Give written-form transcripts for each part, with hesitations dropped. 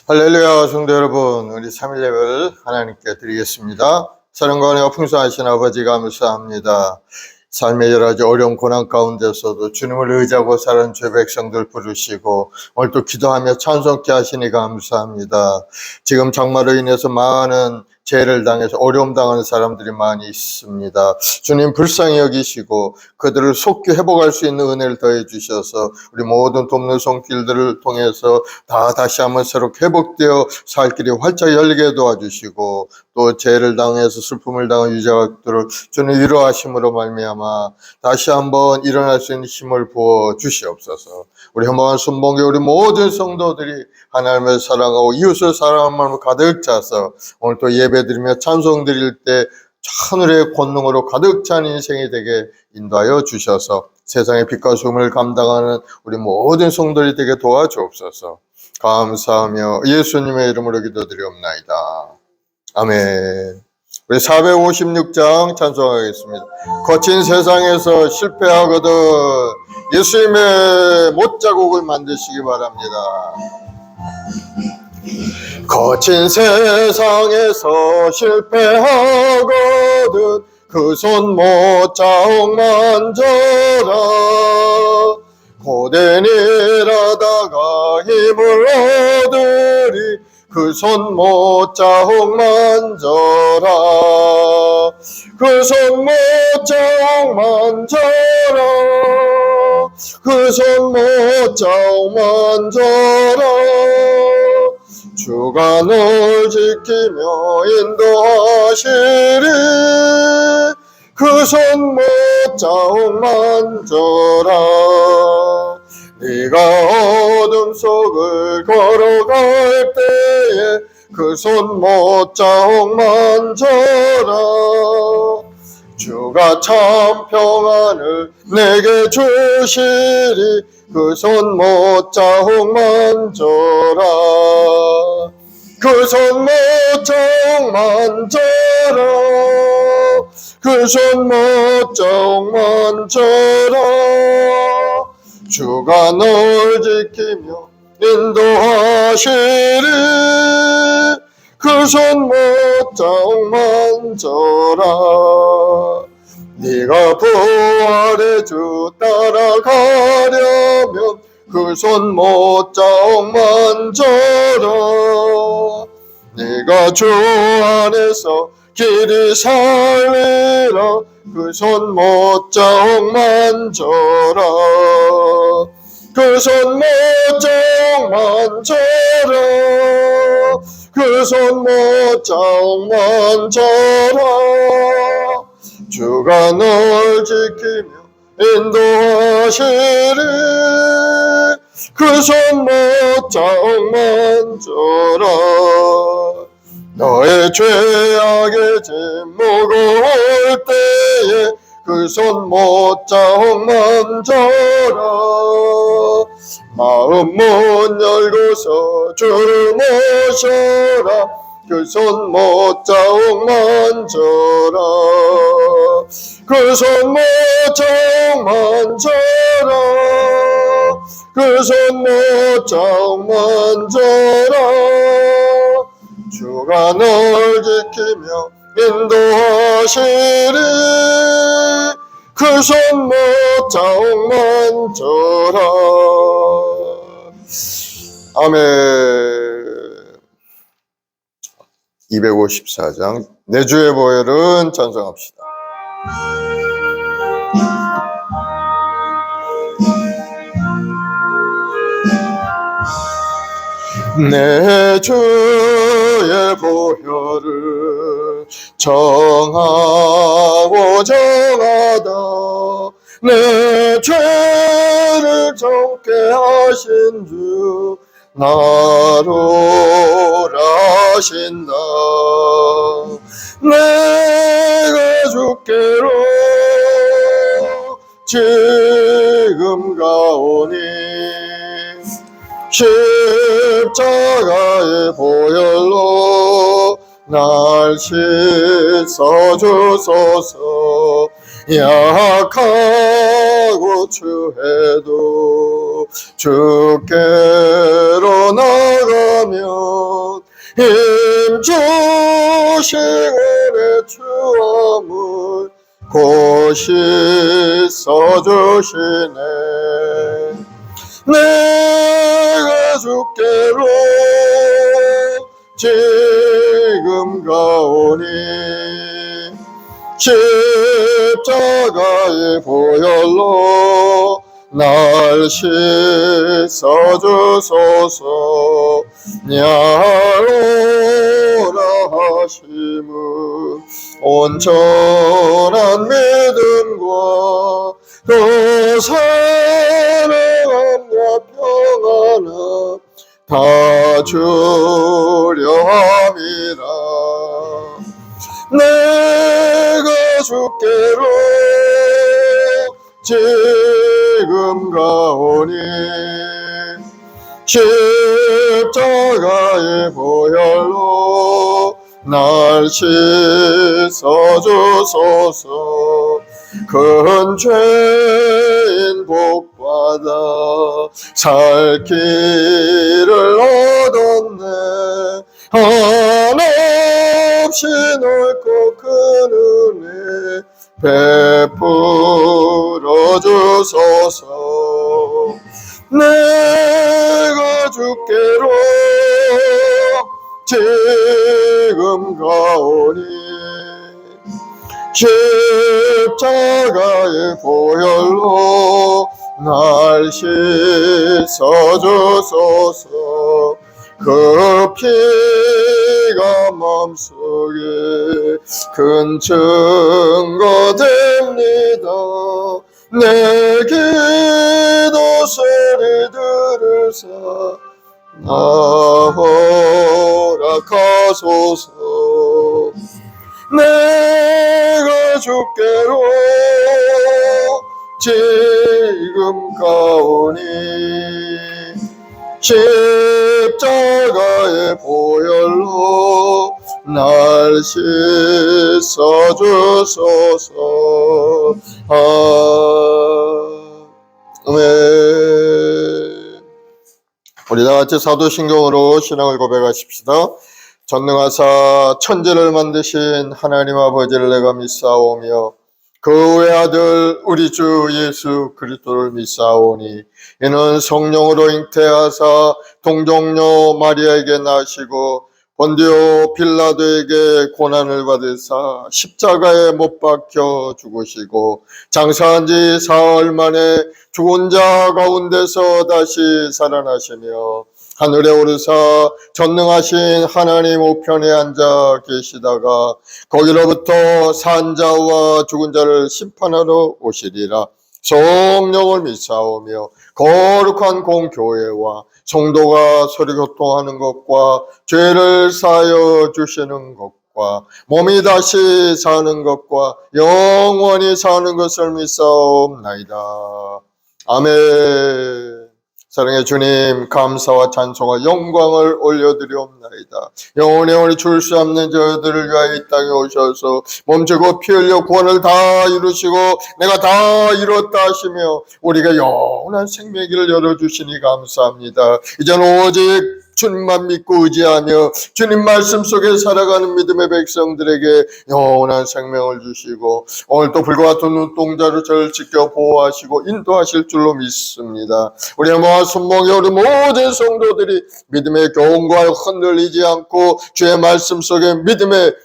할렐루야. 성도 여러분, 우리 3일 예배를 하나님께 드리겠습니다. 사랑과 풍성하신 아버지 감사합니다. 삶의 여러 가지 어려운 고난 가운데서도 주님을 의지하고 사는 죄 백성들 부르시고 오늘 또 기도하며 찬송케 하시니 감사합니다. 지금 장마로 인해서 많은 재해를 당해서 어려움 당하는 사람들이 많이 있습니다. 주님 불쌍히 여기시고 그들을 속히 회복할 수 있는 은혜를 더해 주셔서 우리 모든 돕는 손길들을 통해서 다시 한번 새롭게 회복되어 살 길이 활짝 열리게 도와주시고 또 재해를 당해서 슬픔을 당한 유자각들을 주님 위로하심으로 말미암아 다시 한번 일어날 수 있는 힘을 부어 주시옵소서. 우리 허망한 순봉교 우리 모든 성도들이 하나님을 사랑하고 이웃을 사랑하는 마음을 가득 차서 오늘 또 예배드리며 찬송 드릴 때 하늘의 권능으로 가득 찬 인생이 되게 인도하여 주셔서 세상의 빛과 소금을 감당하는 우리 모든 성도들이 되게 도와주옵소서. 감사하며 예수님의 이름으로 기도드리옵나이다. 아멘. 우리 456장 찬송하겠습니다. 거친 세상에서 실패하거든 예수님의 못자국을 만드시기 바랍니다. 거친 세상에서 실패하거든 그 손 못자국 만져라. 고된 일하다가 힘을 얻으리 그 손 못자국 만져라. 그 손 못자국 만져라. 그 손 못자국 만져라. 주가 널 지키며 인도하시리 그 손 못자국 만져라. 네가 어둠 속을 걸어갈 때에 그 손 못자국 만져라. 주가 참 평안을 내게 주시리 그 손 못자국 만져라. 그 손 못자국 만져라. 그 손 못자국 만져라. 주가 널 지키며 인도하시리 그 손 못자국 만져라. 네가 부활의 주 따라가려면 그 손 못자국 만져라. 네가 주 안에서 길이 살리라 그 손 못자국 만져라. 그 손 못자국 만져라. 그 손 못자국 만져라. 주가 널 지키며 인도하시리 그 손 못자국 만져라. 너의 죄악의 짐 무거울 때에 그 손 못자국 만져라. 마음 문 열고서 주를 모셔라. 그 손 못자국 만져라. 그 손 못자국 만져라. 그 손 못자국 만져라. 주가 널 지키며 인도하시리 그 손 못자국 만져라. 아멘. 254장 내 주의 보혈은 찬송합시다. 내 주의 보혈을 정하고 정하다 내 죄를 정케 하신 주 나로 하신다. 내가 주께로 지금 가오니 십자가의 보혈로 날 씻어주소서. 약하고 추해도 주께로 나가면 힘주시고 내 주함을 곧이 써주시네. 내가 주께로 지금 가오니 십자가의 보혈로 날 씻어주소서. 야로라 하심은 온전한 믿음과 또 사랑함과 평안함 다 주려 함이라. 내가 주께로 지금 가오니 십자가의 보혈로 날 씻어주소서. 큰 죄인 복받아 살 길을 얻었네. 한없이 넓고 큰 은혜 베풀어 주소서. 내가 주께로 지금 가오니 십자가의 보혈로 날 씻어주소서. 그 피가 마음속에 큰 증거 됩니다. 내 기도 소리 들으사 나 허락하소서. 내가 주께로 지금 가오니 십자가의 보혈로 날 씻어주소서. 아멘. 우리 다같이 사도신경으로 신앙을 고백하십시다. 전능하사 천지를 만드신 하나님 아버지를 내가 믿사오며 그 외아들 우리 주 예수 그리스도를 믿사오니 이는 성령으로 잉태하사 동정녀 마리아에게 나시고 본디오 빌라도에게 고난을 받으사 십자가에 못 박혀 죽으시고 장사한 지 사흘 만에 죽은 자 가운데서 다시 살아나시며 하늘에 오르사 전능하신 하나님 우편에 앉아 계시다가 거기로부터 산 자와 죽은 자를 심판하러 오시리라. 성령을 믿사오며 거룩한 공교회와 성도가 서로 교통하는 것과 죄를 사하여 주시는 것과 몸이 다시 사는 것과 영원히 사는 것을 믿사옵나이다. 아멘. 사랑의 주님, 감사와 찬송과 영광을 올려드리옵나이다. 영원히 줄 수 없는 저들을 위하여 이 땅에 오셔서 몸주고 피 흘려 구원을 다 이루시고 내가 다 이뤘다 하시며 우리가 영원한 생명의 길을 열어주시니 감사합니다. 이제는 오직 주님만 믿고 의지하며 주님 말씀 속에 살아가는 믿음의 백성들에게 영원한 생명을 주시고 오늘도 불과 같은 눈동자로 저를 지켜 보호하시고 인도하실 줄로 믿습니다. 우리의 모아 손목에 우리 모든 성도들이 믿음의 교훈과 흔들리지 않고 주의 말씀 속에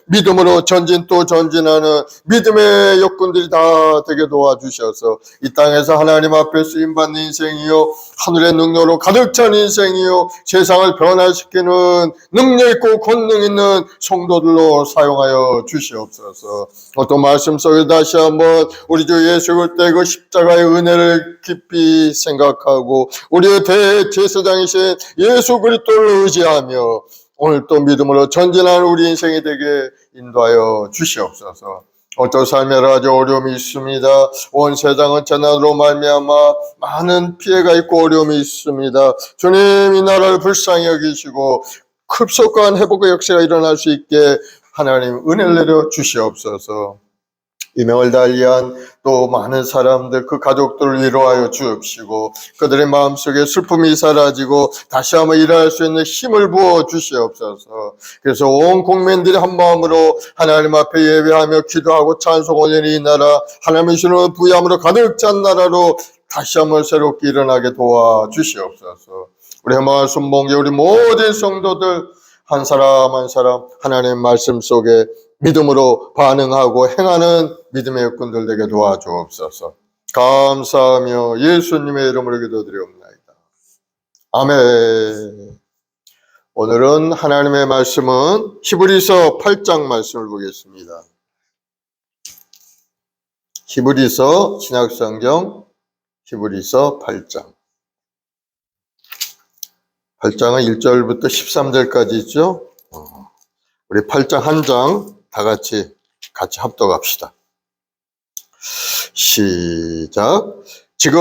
믿음으로 전진 또 전진하는 믿음의 역군들이 다 되게 도와주셔서 이 땅에서 하나님 앞에 쓰임받는 인생이요 하늘의 능력으로 가득 찬 인생이요 세상을 변화시키는 능력 있고 권능 있는 성도들로 사용하여 주시옵소서. 또 말씀 속에 다시 한번 우리 주 예수 그리스도의 그 십자가의 은혜를 깊이 생각하고 우리의 대제사장이신 예수 그리스도를 의지하며 오늘 또 믿음으로 전진하는 우리 인생이 되게 인도하여 주시옵소서. 어떤 삶에 아주 어려움이 있습니다. 온 세상은 재난으로 말미암아 많은 피해가 있고 어려움이 있습니다. 주님, 이 나라를 불쌍히 여기시고 급속한 회복의 역사가 일어날 수 있게 하나님 은혜를 내려 주시옵소서. 이 명을 달리한 또 많은 사람들, 그 가족들을 위로하여 주옵시고 그들의 마음속에 슬픔이 사라지고 다시 한번 일할 수 있는 힘을 부어 주시옵소서. 그래서 온 국민들이 한 마음으로 하나님 앞에 예배하며 기도하고 찬송 올리는 이 나라, 하나님의 주는 부유함으로 가득 찬 나라로 다시 한번 새롭게 일어나게 도와 주시옵소서. 우리 마을 순봉계 우리 모든 성도들 한 사람 한 사람 하나님의 말씀 속에 믿음으로 반응하고 행하는 믿음의 일꾼들 되게 도와주옵소서. 감사하며 예수님의 이름으로 기도드리옵나이다. 아멘. 오늘은 하나님의 말씀은 히브리서 8장 말씀을 보겠습니다. 히브리서 신약성경 히브리서 8장. 8장은 1절부터 13절까지 있죠. 우리 8장 한 장 다 같이 합독합시다. 시작. 지금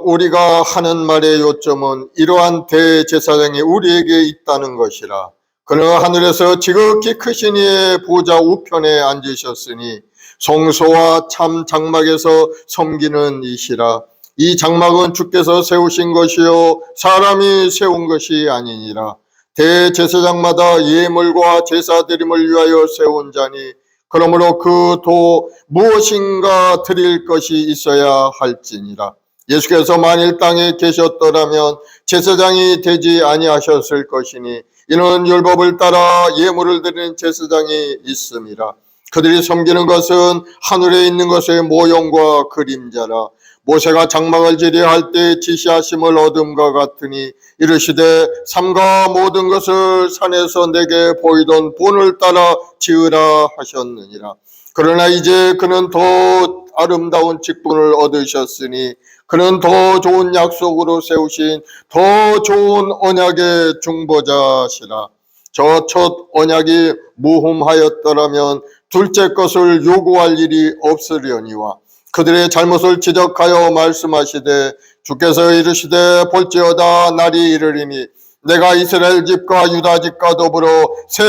우리가 하는 말의 요점은 이러한 대제사장이 우리에게 있다는 것이라. 그는 하늘에서 지극히 크신 이의 보좌 우편에 앉으셨으니 성소와 참 장막에서 섬기는 이시라. 이 장막은 주께서 세우신 것이요 사람이 세운 것이 아니니라. 대제사장마다 예물과 제사드림을 위하여 세운 자니 그러므로 그 도 무엇인가 드릴 것이 있어야 할지니라. 예수께서 만일 땅에 계셨더라면 제사장이 되지 아니하셨을 것이니 이는 율법을 따라 예물을 드리는 제사장이 있음이라. 그들이 섬기는 것은 하늘에 있는 것의 모형과 그림자라. 모세가 장막을 지려 할 때 지시하심을 얻음과 같으니 이르시되 삼가 모든 것을 산에서 내게 보이던 본을 따라 지으라 하셨느니라. 그러나 이제 그는 더 아름다운 직분을 얻으셨으니 그는 더 좋은 약속으로 세우신 더 좋은 언약의 중보자시라. 저 첫 언약이 무흠하였더라면 둘째 것을 요구할 일이 없으려니와 그들의 잘못을 지적하여 말씀하시되 주께서 이르시되 볼지어다 날이 이르리니 내가 이스라엘 집과 유다 집과 더불어 새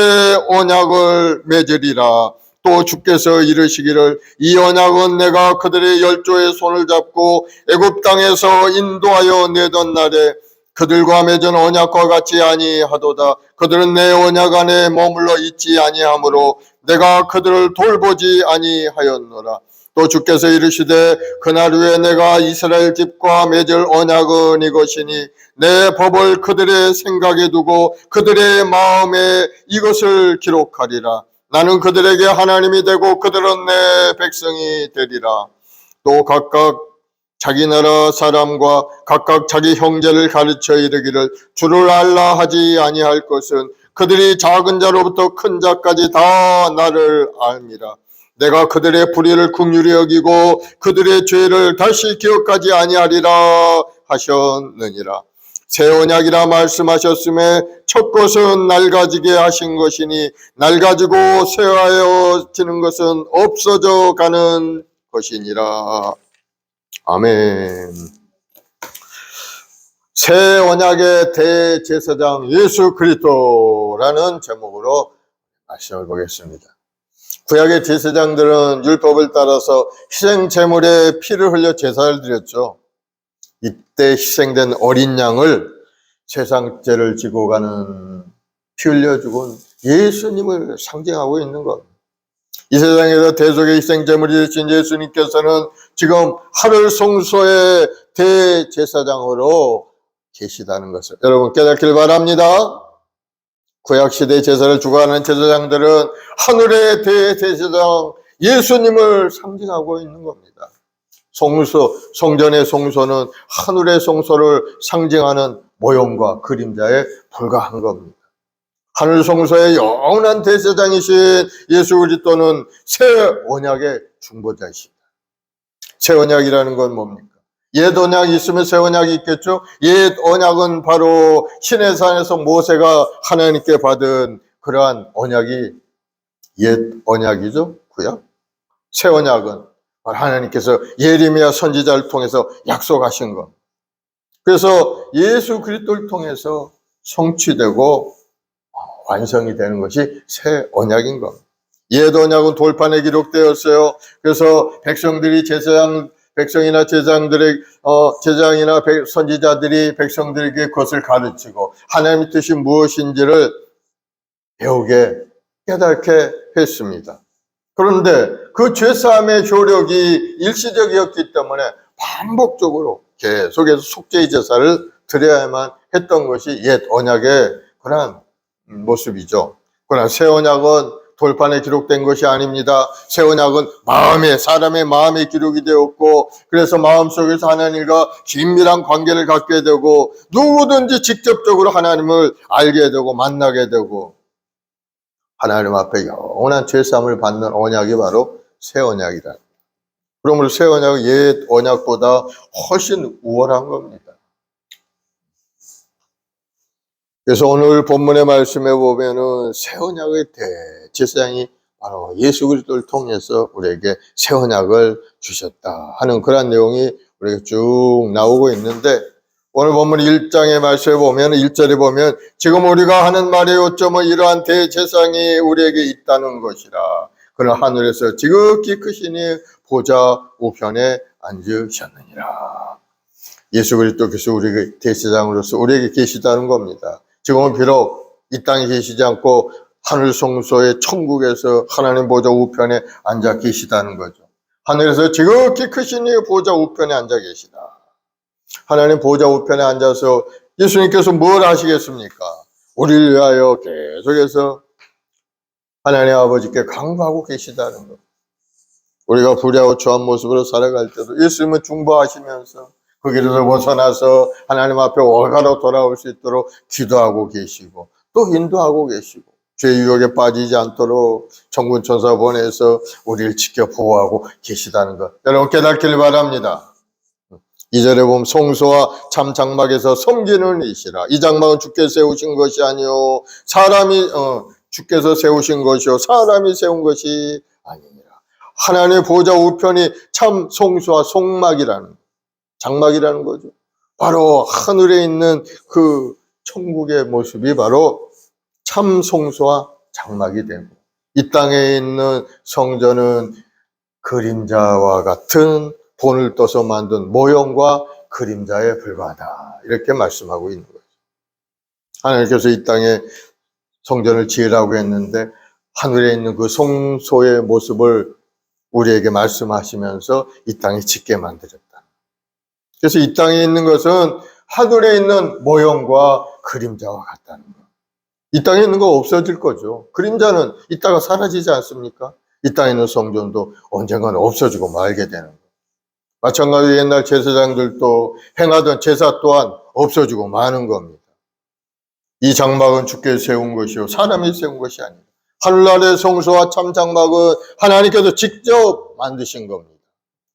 언약을 맺으리라. 또 주께서 이르시기를 이 언약은 내가 그들의 열조의 손을 잡고 애굽 땅에서 인도하여 내던 날에 그들과 맺은 언약과 같이 아니하도다. 그들은 내 언약 안에 머물러 있지 아니하므로 내가 그들을 돌보지 아니하였노라. 또 주께서 이르시되 그날 후에 내가 이스라엘 집과 맺을 언약은 이것이니 내 법을 그들의 생각에 두고 그들의 마음에 이것을 기록하리라. 나는 그들에게 하나님이 되고 그들은 내 백성이 되리라. 또 각각 자기 나라 사람과 각각 자기 형제를 가르쳐 이르기를 주를 알라 하지 아니할 것은 그들이 작은 자로부터 큰 자까지 다 나를 알미라. 내가 그들의 불의를 긍휼히 여기고 그들의 죄를 다시 기억하지 아니하리라 하셨느니라. 새 언약이라 말씀하셨음에 첫 것은 낡아지게 하신 것이니 낡아지고 쇠하여지는 것은 없어져 가는 것이니라. 아멘. 새 언약의 대제사장 예수 그리스도라는 제목으로 말씀을 보겠습니다. 구약의 제사장들은 율법을 따라서 희생 제물에 피를 흘려 제사를 드렸죠. 이때 희생된 어린 양을 세상 죄를 지고 가는 피 흘려 죽은 예수님을 상징하고 있는 것. 이 세상에서 대속의 희생 제물이 되신 예수님께서는 지금 하늘 성소의 대제사장으로 계시다는 것을 여러분 깨닫길 바랍니다. 구약시대 제사를 주관하는 제사장들은 하늘의 대제사장 예수님을 상징하고 있는 겁니다. 성전의 성소는 하늘의 성소를 상징하는 모형과 그림자에 불과한 겁니다. 하늘 성소의 영원한 대제사장이신 예수 그리스도는 새 언약의 중보자이십니다. 새 언약이라는 건 뭡니까? 옛 언약이 있으면 새 언약이 있겠죠? 옛 언약은 바로 시내산에서 모세가 하나님께 받은 그러한 언약이 옛 언약이죠? 구약? 새 언약은 하나님께서 예레미야 선지자를 통해서 약속하신 것. 그래서 예수 그리스도를 통해서 성취되고 완성이 되는 것이 새 언약인 겁니다. 옛 언약은 돌판에 기록되었어요. 그래서 백성이나 제사장이나 선지자들이 백성들에게 그것을 가르치고 하나님의 뜻이 무엇인지를 배우게 깨닫게 했습니다. 그런데 그 죄사함의 효력이 일시적이었기 때문에 반복적으로 계속해서 속죄의 제사를 드려야만 했던 것이 옛 언약의 그런 모습이죠. 그러나 새 언약은 돌판에 기록된 것이 아닙니다. 새 언약은 사람의 마음에 기록이 되었고, 그래서 마음속에서 하나님과 긴밀한 관계를 갖게 되고, 누구든지 직접적으로 하나님을 알게 되고 만나게 되고, 하나님 앞에 영원한 죄사함을 받는 언약이 바로 새 언약이다. 그러므로 새 언약은 옛 언약보다 훨씬 우월한 겁니다. 그래서 오늘 본문의 말씀에 보면은 새 언약의 대제사장이 바로 예수 그리스도를 통해서 우리에게 새 언약을 주셨다 하는 그런 내용이 우리에게 쭉 나오고 있는데, 오늘 본문 1장의 말씀에 보면 1절에 보면 지금 우리가 하는 말의 요점은 이러한 대제사장이 우리에게 있다는 것이라. 그는 하늘에서 지극히 크시니 보좌 우편에 앉으셨느니라. 예수 그리스도께서 우리에게 대제사장으로서 우리에게 계시다는 겁니다. 지금은 비록 이 땅에 계시지 않고 하늘 성소의 천국에서 하나님 보좌 우편에 앉아 계시다는 거죠. 하늘에서 지극히 크시니 보좌 우편에 앉아 계시다. 하나님 보좌 우편에 앉아서 예수님께서 뭘 하시겠습니까? 우리를 위하여 계속해서 하나님 아버지께 강구하고 계시다는 것. 우리가 불의하고 추한 모습으로 살아갈 때도 예수님은 중보하시면서 그 길에서 벗어나서 하나님 앞에 월가로 돌아올 수 있도록 기도하고 계시고 또 인도하고 계시고 죄 유혹에 빠지지 않도록 천군 천사 보내서 우리를 지켜 보호하고 계시다는 것, 여러분 깨닫길 바랍니다. 2절에 보면 성소와 참 장막에서 섬기는 이시라. 이 장막은 주께서 세우신 것이 아니요 주께서 세우신 것이요 사람이 세운 것이 아니니라. 하나님의 보좌 우편이 참 성소와 장막이라는 거죠. 바로 하늘에 있는 그 천국의 모습이 바로 참 성소와 장막이 되고, 이 땅에 있는 성전은 그림자와 같은 본을 떠서 만든 모형과 그림자에 불과하다, 이렇게 말씀하고 있는 거죠. 하나님께서 이 땅에 성전을 지으라고 했는데 하늘에 있는 그 성소의 모습을 우리에게 말씀하시면서 이 땅에 짓게 만들었다. 그래서 이 땅에 있는 것은 하늘에 있는 모형과 그림자와 같다는 것. 이 땅에 있는 거 없어질 거죠. 그림자는 이따가 사라지지 않습니까? 이 땅에 있는 성전도 언젠가는 없어지고 말게 되는 것. 마찬가지로 옛날 제사장들도 행하던 제사 또한 없어지고 마는 겁니다. 이 장막은 주께서 세운 것이요 사람이 세운 것이 아니다. 하늘나라의 성소와 참 장막은 하나님께서 직접 만드신 겁니다.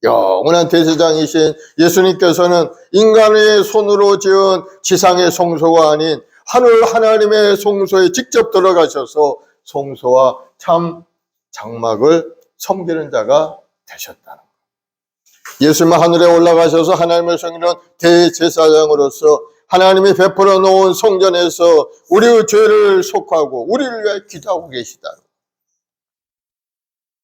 영원한 대제사장이신 예수님께서는 인간의 손으로 지은 지상의 성소가 아닌 하늘 하나님의 성소에 직접 들어가셔서 성소와 참 장막을 섬기는 자가 되셨다는 거예요. 예수님은 하늘에 올라가셔서 하나님을 섬기는 대제사장으로서 하나님이 베풀어 놓은 성전에서 우리의 죄를 속하고 우리를 위해 기도하고 계시다는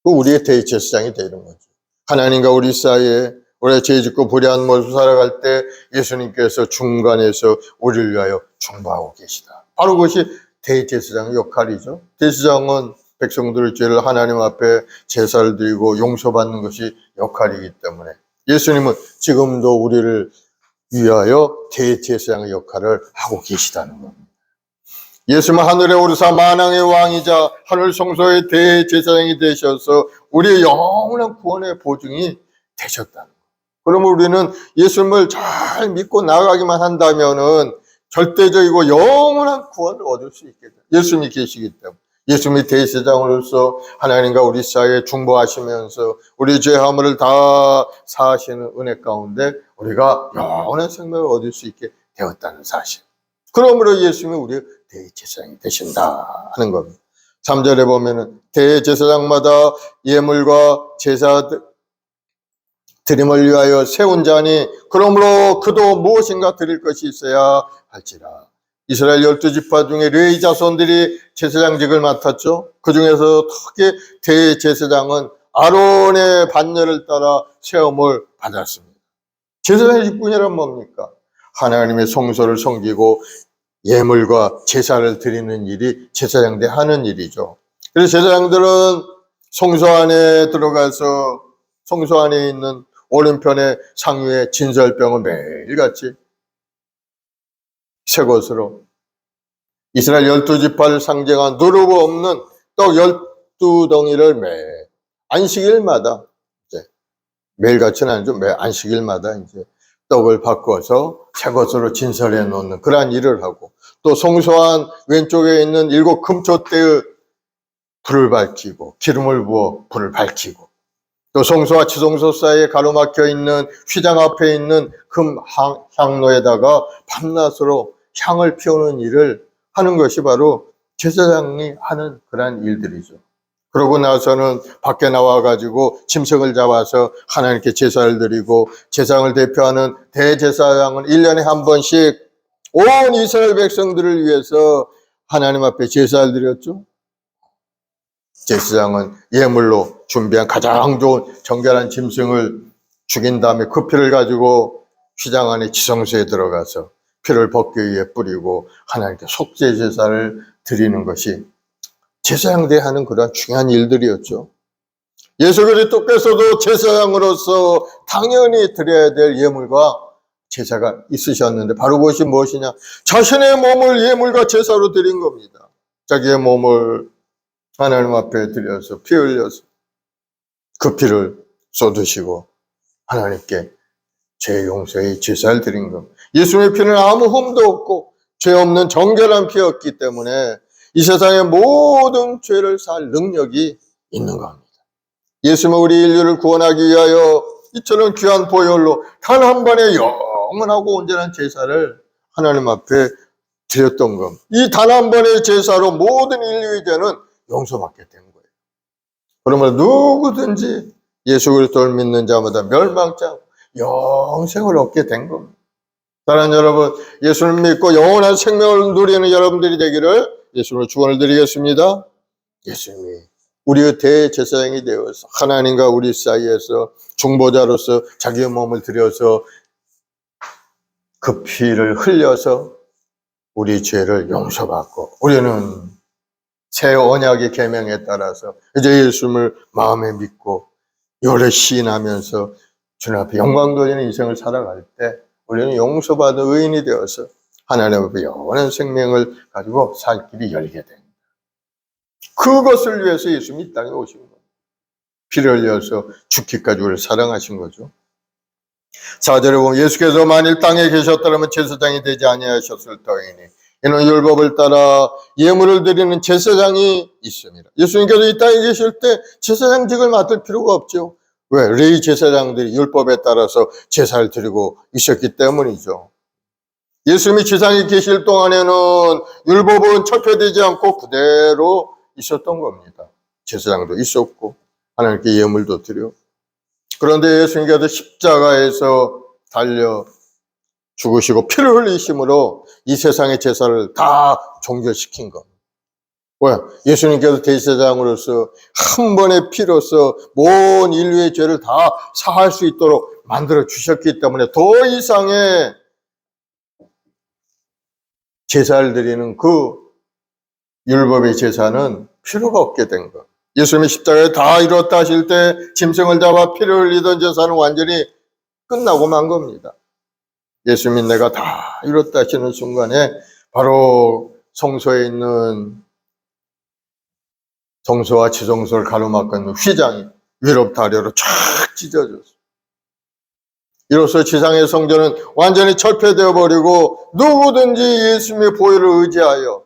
거예요. 우리의 대제사장이 되는 거죠. 하나님과 우리 사이에 우리가 죄 짓고 불의한 모습 살아갈 때 예수님께서 중간에서 우리를 위하여 중보하고 계시다. 바로 그것이 대제사장의 역할이죠. 대제사장은 백성들의 죄를 하나님 앞에 제사를 드리고 용서받는 것이 역할이기 때문에 예수님은 지금도 우리를 위하여 대제사장의 역할을 하고 계시다는 겁니다. 예수님은 하늘에 오르사 만왕의 왕이자 하늘 성소의 대제사장이 되셔서 우리의 영원한 구원의 보증이 되셨다는 거예요. 그러면 우리는 예수님을 잘 믿고 나아가기만 한다면은 절대적이고 영원한 구원을 얻을 수 있게 돼요. 예수님이 계시기 때문에. 예수님이 대제사장으로서 하나님과 우리 사이에 중보하시면서 우리 죄 허물을 다 사하시는 은혜 가운데 우리가 영원한 생명을 얻을 수 있게 되었다는 사실. 그러므로 예수님이 우리의 대제사장이 되신다 하는 겁니다. 3절에 보면은 대제사장마다 예물과 제사 드림을 위하여 세운 자니 그러므로 그도 무엇인가 드릴 것이 있어야 할지라. 이스라엘 12지파 중에 레위 자손들이 제사장직을 맡았죠. 그 중에서 특히 대제사장은 아론의 반열을 따라 세움을 받았습니다. 제사장의 직분이란 뭡니까? 하나님의 성소를 섬기고 예물과 제사를 드리는 일이 제사장들이 하는 일이죠. 그래서 제사장들은 성소 안에 들어가서 성소 안에 있는 오른편의 상유의 진설병을 매일같이 새 것으로 이스라엘 12지파를 상징한 누르고 없는 떡 12덩이를 매 안식일마다 매일같이는 아니죠. 매 안식일마다 이제 떡을 바꿔서 새 것으로 진설해 놓는 그러한 일을 하고, 또 성소안 왼쪽에 있는 7 금촛대의 불을 밝히고 기름을 부어 불을 밝히고, 또 성소와 지성소 사이에 가로막혀 있는 휘장 앞에 있는 금 향로에다가 밤낮으로 향을 피우는 일을 하는 것이 바로 제사장이 하는 그러한 일들이죠. 그러고 나서는 밖에 나와가지고 짐승을 잡아서 하나님께 제사를 드리고, 제사장을 대표하는 대제사장은 1년에 한 번씩 온 이스라엘 백성들을 위해서 하나님 앞에 제사를 드렸죠. 제사장은 예물로 준비한 가장 좋은 정결한 짐승을 죽인 다음에 그 피를 가지고 휘장 안에 지성소에 들어가서 피를 벗기 위해 뿌리고 하나님께 속죄 제사를 드리는 것이 제사장들이 하는 그런 중요한 일들이었죠. 예수 그리스도께서도 제사장으로서 당연히 드려야 될 예물과 제사가 있으셨는데, 바로 그것이 무엇이냐? 자신의 몸을 예물과 제사로 드린 겁니다. 자기의 몸을 하나님 앞에 드려서 피 흘려서 그 피를 쏟으시고 하나님께 죄 용서의 제사를 드린 겁니다. 예수님의 피는 아무 흠도 없고 죄 없는 정결한 피였기 때문에 이 세상의 모든 죄를 살 능력이 있는 겁니다. 예수님은 우리 인류를 구원하기 위하여 이처럼 귀한 보혈로 단 한 번의 영원하고 온전한 제사를 하나님 앞에 드렸던 겁니다. 이 단 한 번의 제사로 모든 인류의 죄는 용서받게 된 거예요. 그러면 누구든지 예수 그리스도를 믿는 자마다 멸망치 않고 영생을 얻게 된 겁니다. 사랑하는 여러분, 예수를 믿고 영원한 생명을 누리는 여러분들이 되기를 예수님으로 축원을 드리겠습니다. 예수님이 우리의 대제사장이 되어서 하나님과 우리 사이에서 중보자로서 자기의 몸을 들여서 그 피를 흘려서 우리 죄를 용서받고, 우리는 새 언약의 계명에 따라서 이제 예수님을 마음에 믿고 열애 시인하면서 주님 앞에 영광 돌리는 인생을 살아갈 때 우리는 용서받은 의인이 되어서 하나님 앞에 영원한 생명을 가지고 살 길이 열리게 됩니다. 그것을 위해서 예수님이 이 땅에 오신 겁니다. 피를 흘려서 죽기까지 우리를 사랑하신 거죠. 4절에 보면 예수께서 만일 땅에 계셨더라면 제사장이 되지 아니하셨을 터이니 이는 율법을 따라 예물을 드리는 제사장이 있습니다. 예수님께서 이 땅에 계실 때 제사장직을 맡을 필요가 없죠. 왜? 레위 제사장들이 율법에 따라서 제사를 드리고 있었기 때문이죠. 예수님이 지상에 계실 동안에는 율법은 철폐되지 않고 그대로 있었던 겁니다. 제사장도 있었고 하나님께 예물도 드려. 그런데 예수님께서 십자가에서 달려 죽으시고 피를 흘리심으로 이 세상의 제사를 다 종결시킨 겁니다. 왜? 예수님께서 대제사장으로서 한 번의 피로서 온 인류의 죄를 다 사할 수 있도록 만들어 주셨기 때문에 더 이상의 제사를 드리는 그 율법의 제사는 필요가 없게 된 것. 예수님이 십자가에 다 이뤘다 하실 때 짐승을 잡아 피를 흘리던 제사는 완전히 끝나고 만 겁니다. 예수님이 내가 다 이뤘다 하시는 순간에 바로 성소에 있는 성소와 지성소를 가로막고 있는 휘장이 위로부터 아래로 쫙 찢어졌어요. 이로써 지상의 성전은 완전히 철폐되어 버리고 누구든지 예수님의 보혈을 의지하여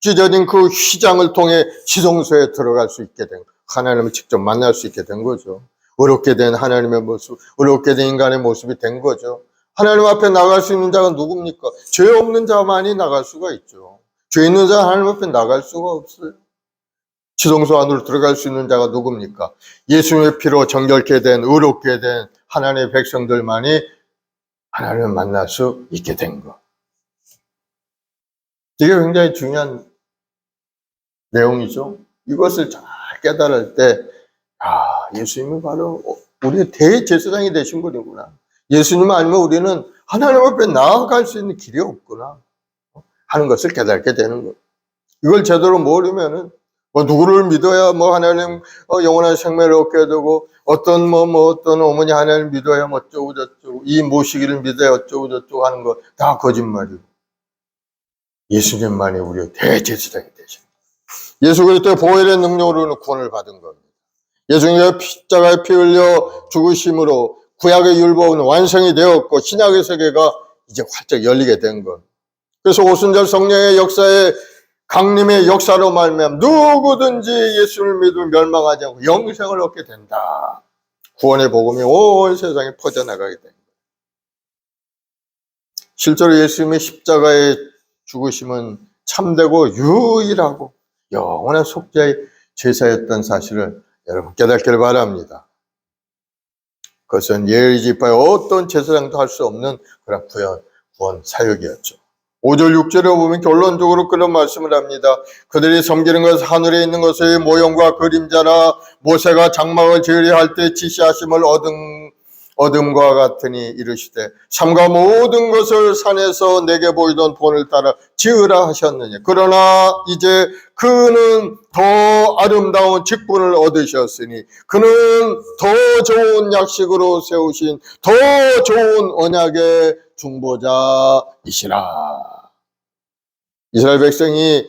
찢어진 그 휘장을 통해 지성소에 들어갈 수 있게 된, 하나님을 직접 만날 수 있게 된 거죠. 의롭게 된 하나님의 모습, 의롭게 된 인간의 모습이 된 거죠. 하나님 앞에 나갈 수 있는 자가 누굽니까? 죄 없는 자만이 나갈 수가 있죠. 죄 있는 자는 하나님 앞에 나갈 수가 없어요. 지성소 안으로 들어갈 수 있는 자가 누굽니까? 예수님의 피로 정결케 된, 의롭게 된 하나님의 백성들만이 하나님을 만날 수 있게 된 것. 이게 굉장히 중요한 내용이죠. 이것을 잘 깨달을 때, 예수님이 바로 우리의 대제사장이 되신 분이구나. 예수님 아니면 우리는 하나님 앞에 나아갈 수 있는 길이 없구나 하는 것을 깨닫게 되는 거예요. 이걸 제대로 모르면은 누구를 믿어야 하나님 영원한 생명을 얻게 되고, 어떤 어떤 어머니 하나님 믿어야 어쩌고 저쩌고, 이 모시기를 믿어야 어쩌고 저쩌고 하는 거 다 거짓말이고, 예수님만이 우리의 대제사장이 되신 거예요. 예수 그리스도의 보혈의 능력으로는 구원을 받은 겁니다. 예수님의 십자가에 피 흘려 죽으심으로 구약의 율법은 완성이 되었고, 신약의 세계가 이제 활짝 열리게 된 것. 그래서 오순절 성령의 역사에, 강림의 역사로 말미암아 누구든지 예수를 믿으면 멸망하지 않고 영생을 얻게 된다. 구원의 복음이 온 세상에 퍼져나가게 된 거예요. 실제로 예수님의 십자가의 죽으심은 참되고 유일하고 영원한 속죄의 제사였던 사실을 여러분 깨닫기를 바랍니다. 그것은 예의지파의 어떤 제사장도 할 수 없는 그런 구원 사역이었죠. 5절 6절에 보면 결론적으로 그런 말씀을 합니다. 그들이 섬기는 것은 하늘에 있는 것의 모형과 그림자라, 모세가 장막을 지으려 할 때 지시하심을 얻음과 같으니 이르시되 삼가 모든 것을 산에서 내게 보이던 본을 따라 지으라 하셨느냐. 그러나 이제 그는 더 아름다운 직분을 얻으셨으니 그는 더 좋은 약식으로 세우신 더 좋은 언약의 중보자이시라. 이스라엘 백성이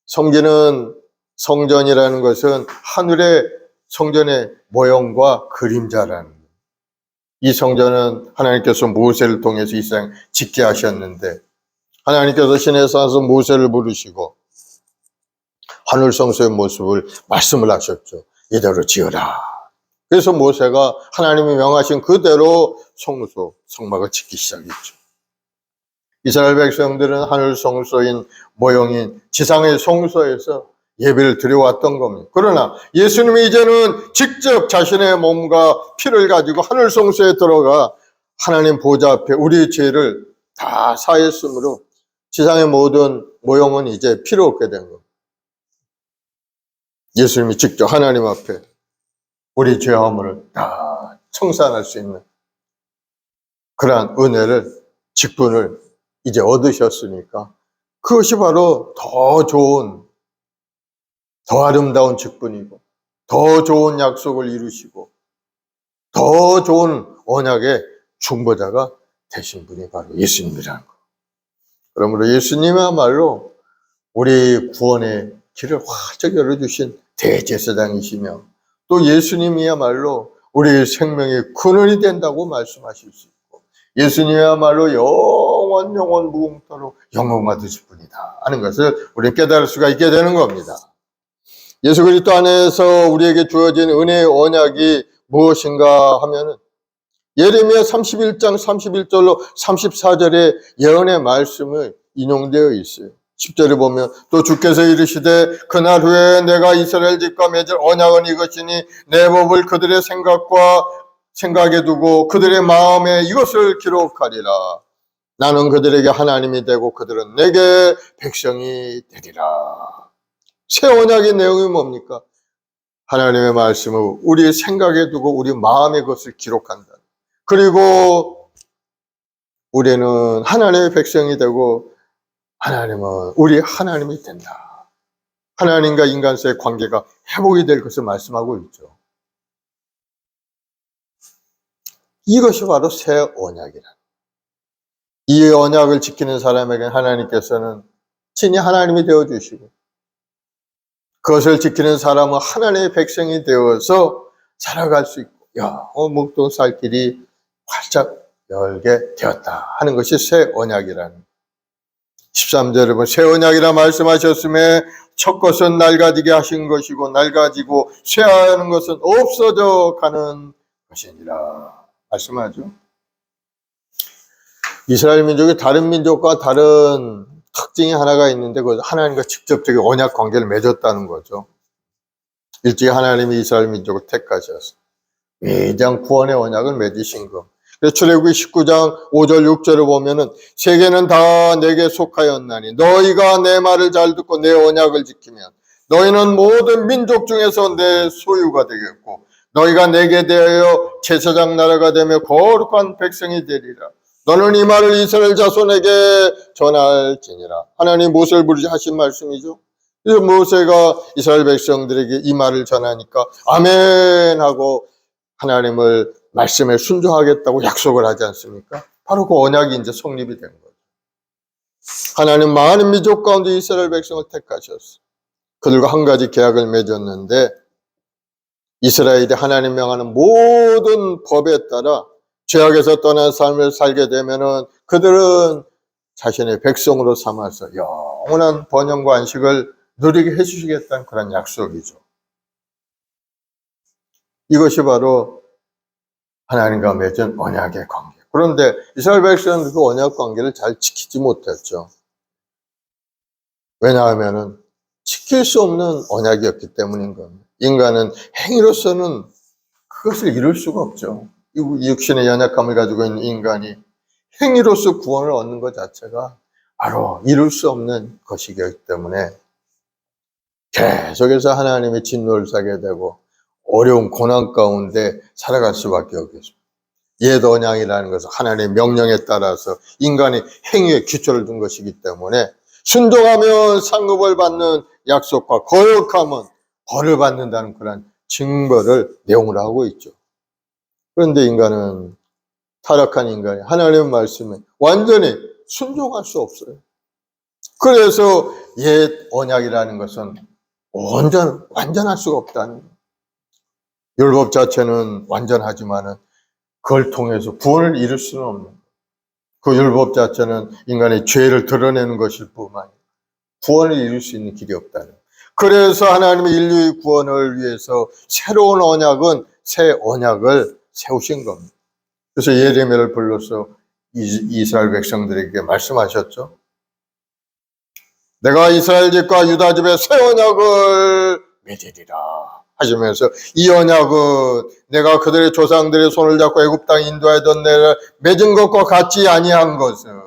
섬기는 성전이라는 것은 하늘의 성전의 모형과 그림자라는 거예요. 이 성전은 하나님께서 모세를 통해서 이 세상 짓게 하셨는데, 하나님께서 시내에서 와서 모세를 부르시고 하늘 성소의 모습을 말씀을 하셨죠. 이대로 지어라. 그래서 모세가 하나님이 명하신 그대로 성막을 짓기 시작했죠. 이스라엘 백성들은 하늘 성소인 모형인 지상의 성소에서 예배를 드려왔던 겁니다. 그러나 예수님이 이제는 직접 자신의 몸과 피를 가지고 하늘 성소에 들어가 하나님 보좌 앞에 우리의 죄를 다 사했으므로 지상의 모든 모형은 이제 필요 없게 된 겁니다. 예수님이 직접 하나님 앞에 우리 죄 허물을 다 청산할 수 있는 그러한 은혜를, 직분을 이제 얻으셨으니까 그것이 바로 더 좋은, 더 아름다운 직분이고 더 좋은 약속을 이루시고 더 좋은 언약의 중보자가 되신 분이 바로 예수님이라는 거. 그러므로 예수님이야말로 우리 구원의 길을 활짝 열어주신 대제사장이시며, 또 예수님이야말로 우리의 생명의 근원이 된다고 말씀하실 수 있고, 예수님이야말로 영원 무궁토록 영원하실 분이다 하는 것을 우리는 깨달을 수가 있게 되는 겁니다. 예수 그리스도 안에서 우리에게 주어진 은혜의 언약이 무엇인가 하면은 예레미야 31장 31절로 34절의 예언의 말씀을 인용되어 있어요. 10절에 보면 또 주께서 이르시되 그날 후에 내가 이스라엘 집과 맺을 언약은 이것이니 내 법을 그들의 생각에 두고 그들의 마음에 이것을 기록하리라. 나는 그들에게 하나님이 되고 그들은 내게 백성이 되리라. 새 언약의 내용이 뭡니까? 하나님의 말씀을 우리 생각에 두고 우리 마음에 그것을 기록한다. 그리고 우리는 하나님의 백성이 되고 하나님은 우리 하나님이 된다. 하나님과 인간 사이의 관계가 회복이 될 것을 말씀하고 있죠. 이것이 바로 새 언약이라. 이 언약을 지키는 사람에게 하나님께서는 친히 하나님이 되어주시고, 그것을 지키는 사람은 하나님의 백성이 되어서 살아갈 수 있고, 목동 살 길이 활짝 열게 되었다 하는 것이 새 언약이라는. 13절에 보면 새 언약이라 말씀하셨음에 첫 것은 낡아지게 하신 것이고 낡아지고 쇠하는 것은 없어져 가는 것이니라 말씀하죠. 이스라엘 민족이 다른 민족과 다른 특징이 하나가 있는데, 그 하나님과 직접적인 언약 관계를 맺었다는 거죠. 일찍이 하나님이 이스라엘 민족을 택하셔서 위대한 구원의 언약을 맺으신 것. 출애굽기 19장 5절 6절을 보면은 세계는 다 내게 속하였나니 너희가 내 말을 잘 듣고 내 언약을 지키면 너희는 모든 민족 중에서 내 소유가 되겠고 너희가 내게 대하여 제사장 나라가 되며 거룩한 백성이 되리라. 너는 이 말을 이스라엘 자손에게 전할지니라. 하나님 모세를 부르시 하신 말씀이죠. 그래서 모세가 이스라엘 백성들에게 이 말을 전하니까 아멘 하고 하나님을 말씀에 순종하겠다고 약속을 하지 않습니까? 바로 그 언약이 이제 성립이 된 거죠. 하나님 많은 민족 가운데 이스라엘 백성을 택하셨어요. 그들과 한 가지 계약을 맺었는데 이스라엘이 하나님 명하는 모든 법에 따라 죄악에서 떠난 삶을 살게 되면은 그들은 자신의 백성으로 삼아서 영원한 번영과 안식을 누리게 해주시겠다는 그런 약속이죠. 이것이 바로 하나님과 맺은 언약의 관계. 그런데 이스라엘 백성은 그 언약 관계를 잘 지키지 못했죠. 왜냐하면은 지킬 수 없는 언약이었기 때문인 겁니다. 인간은 행위로서는 그것을 이룰 수가 없죠. 이 육신의 연약함을 가지고 있는 인간이 행위로서 구원을 얻는 것 자체가 바로 이룰 수 없는 것이기 때문에 계속해서 하나님의 진노를 사게 되고 어려운 고난 가운데 살아갈 수밖에 없겠습니다. 옛 언약이라는 것은 하나님의 명령에 따라서 인간의 행위에 기초를 둔 것이기 때문에 순종하면 상급을 받는 약속과 거역하면 벌을 받는다는 그런 징벌을 내용으로 하고 있죠. 그런데 인간은 타락한 인간이 하나님의 말씀에 완전히 순종할 수 없어요. 그래서 옛 언약이라는 것은 완전할 수가 없다는 거예요. 율법 자체는 완전하지만은 그걸 통해서 구원을 이룰 수는 없는 거예요. 그 율법 자체는 인간의 죄를 드러내는 것일 뿐만 아니라 구원을 이룰 수 있는 길이 없다는 거예요. 그래서 하나님의 인류의 구원을 위해서 새로운 언약은 새 언약을 세우신 겁니다. 그래서 예레미야를 불러서 이스라엘 백성들에게 말씀하셨죠. 내가 이스라엘 집과 유다 집에 새 언약을 맺으리라 하시면서 이 언약은 내가 그들의 조상들의 손을 잡고 애굽 땅에 인도하던 내를 맺은 것과 같지 아니한 것은